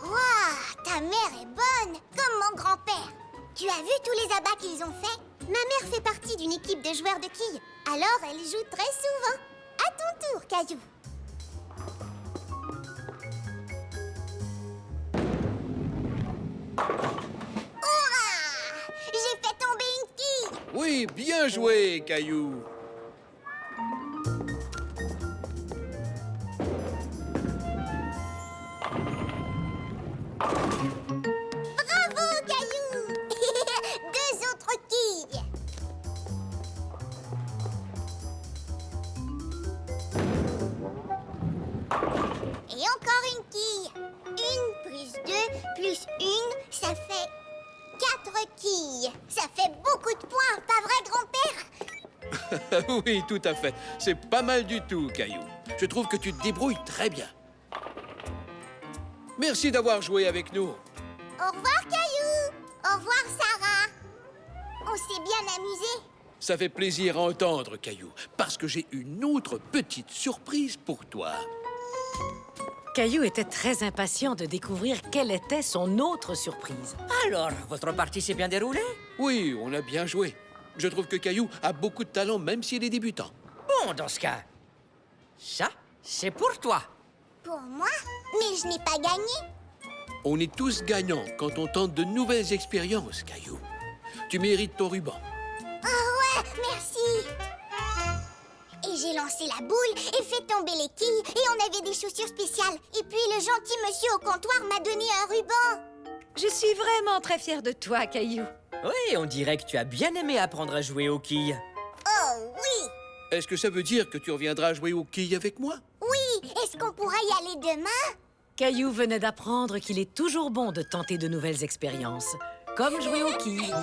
Ouah, ta mère est bonne, comme mon grand-père. Tu as vu tous les abats qu'ils ont faits? Ma mère fait partie d'une équipe de joueurs de quilles. Alors elle joue très souvent. À ton tour, Caillou. Hurrah! J'ai Oui, bien joué, Caillou. Bravo, Caillou. 2 autres quilles. Et encore une quille. 1 plus 2 plus 1, ça fait 4 quilles. Ça fait beaucoup de points, pas vrai, grand-père? Oui, tout à fait. C'est pas mal du tout, Caillou. Je trouve que tu te débrouilles très bien. Merci d'avoir joué avec nous. Au revoir, Caillou. Au revoir, Sarah. On s'est bien amusé. Ça fait plaisir à entendre, Caillou, parce que j'ai une autre petite surprise pour toi. Caillou était très impatient de découvrir quelle était son autre surprise. Alors, votre partie s'est bien déroulée? Oui, on a bien joué. Je trouve que Caillou a beaucoup de talent, même s'il est débutant. Bon, dans ce cas, ça, c'est pour toi. Pour moi? Mais je n'ai pas gagné. On est tous gagnants quand on tente de nouvelles expériences, Caillou. Tu mérites ton ruban. Oh ouais, merci. Et j'ai lancé la boule et fait tomber les quilles et on avait des chaussures spéciales. Et puis le gentil monsieur au comptoir m'a donné un ruban. Je suis vraiment très fière de toi, Caillou. Oui, on dirait que tu as bien aimé apprendre à jouer aux quilles. Oh oui. Est-ce que ça veut dire que tu reviendras jouer aux quilles avec moi? Oui, est-ce qu'on pourra y aller demain? Caillou venait d'apprendre qu'il est toujours bon de tenter de nouvelles expériences, comme jouer aux quilles.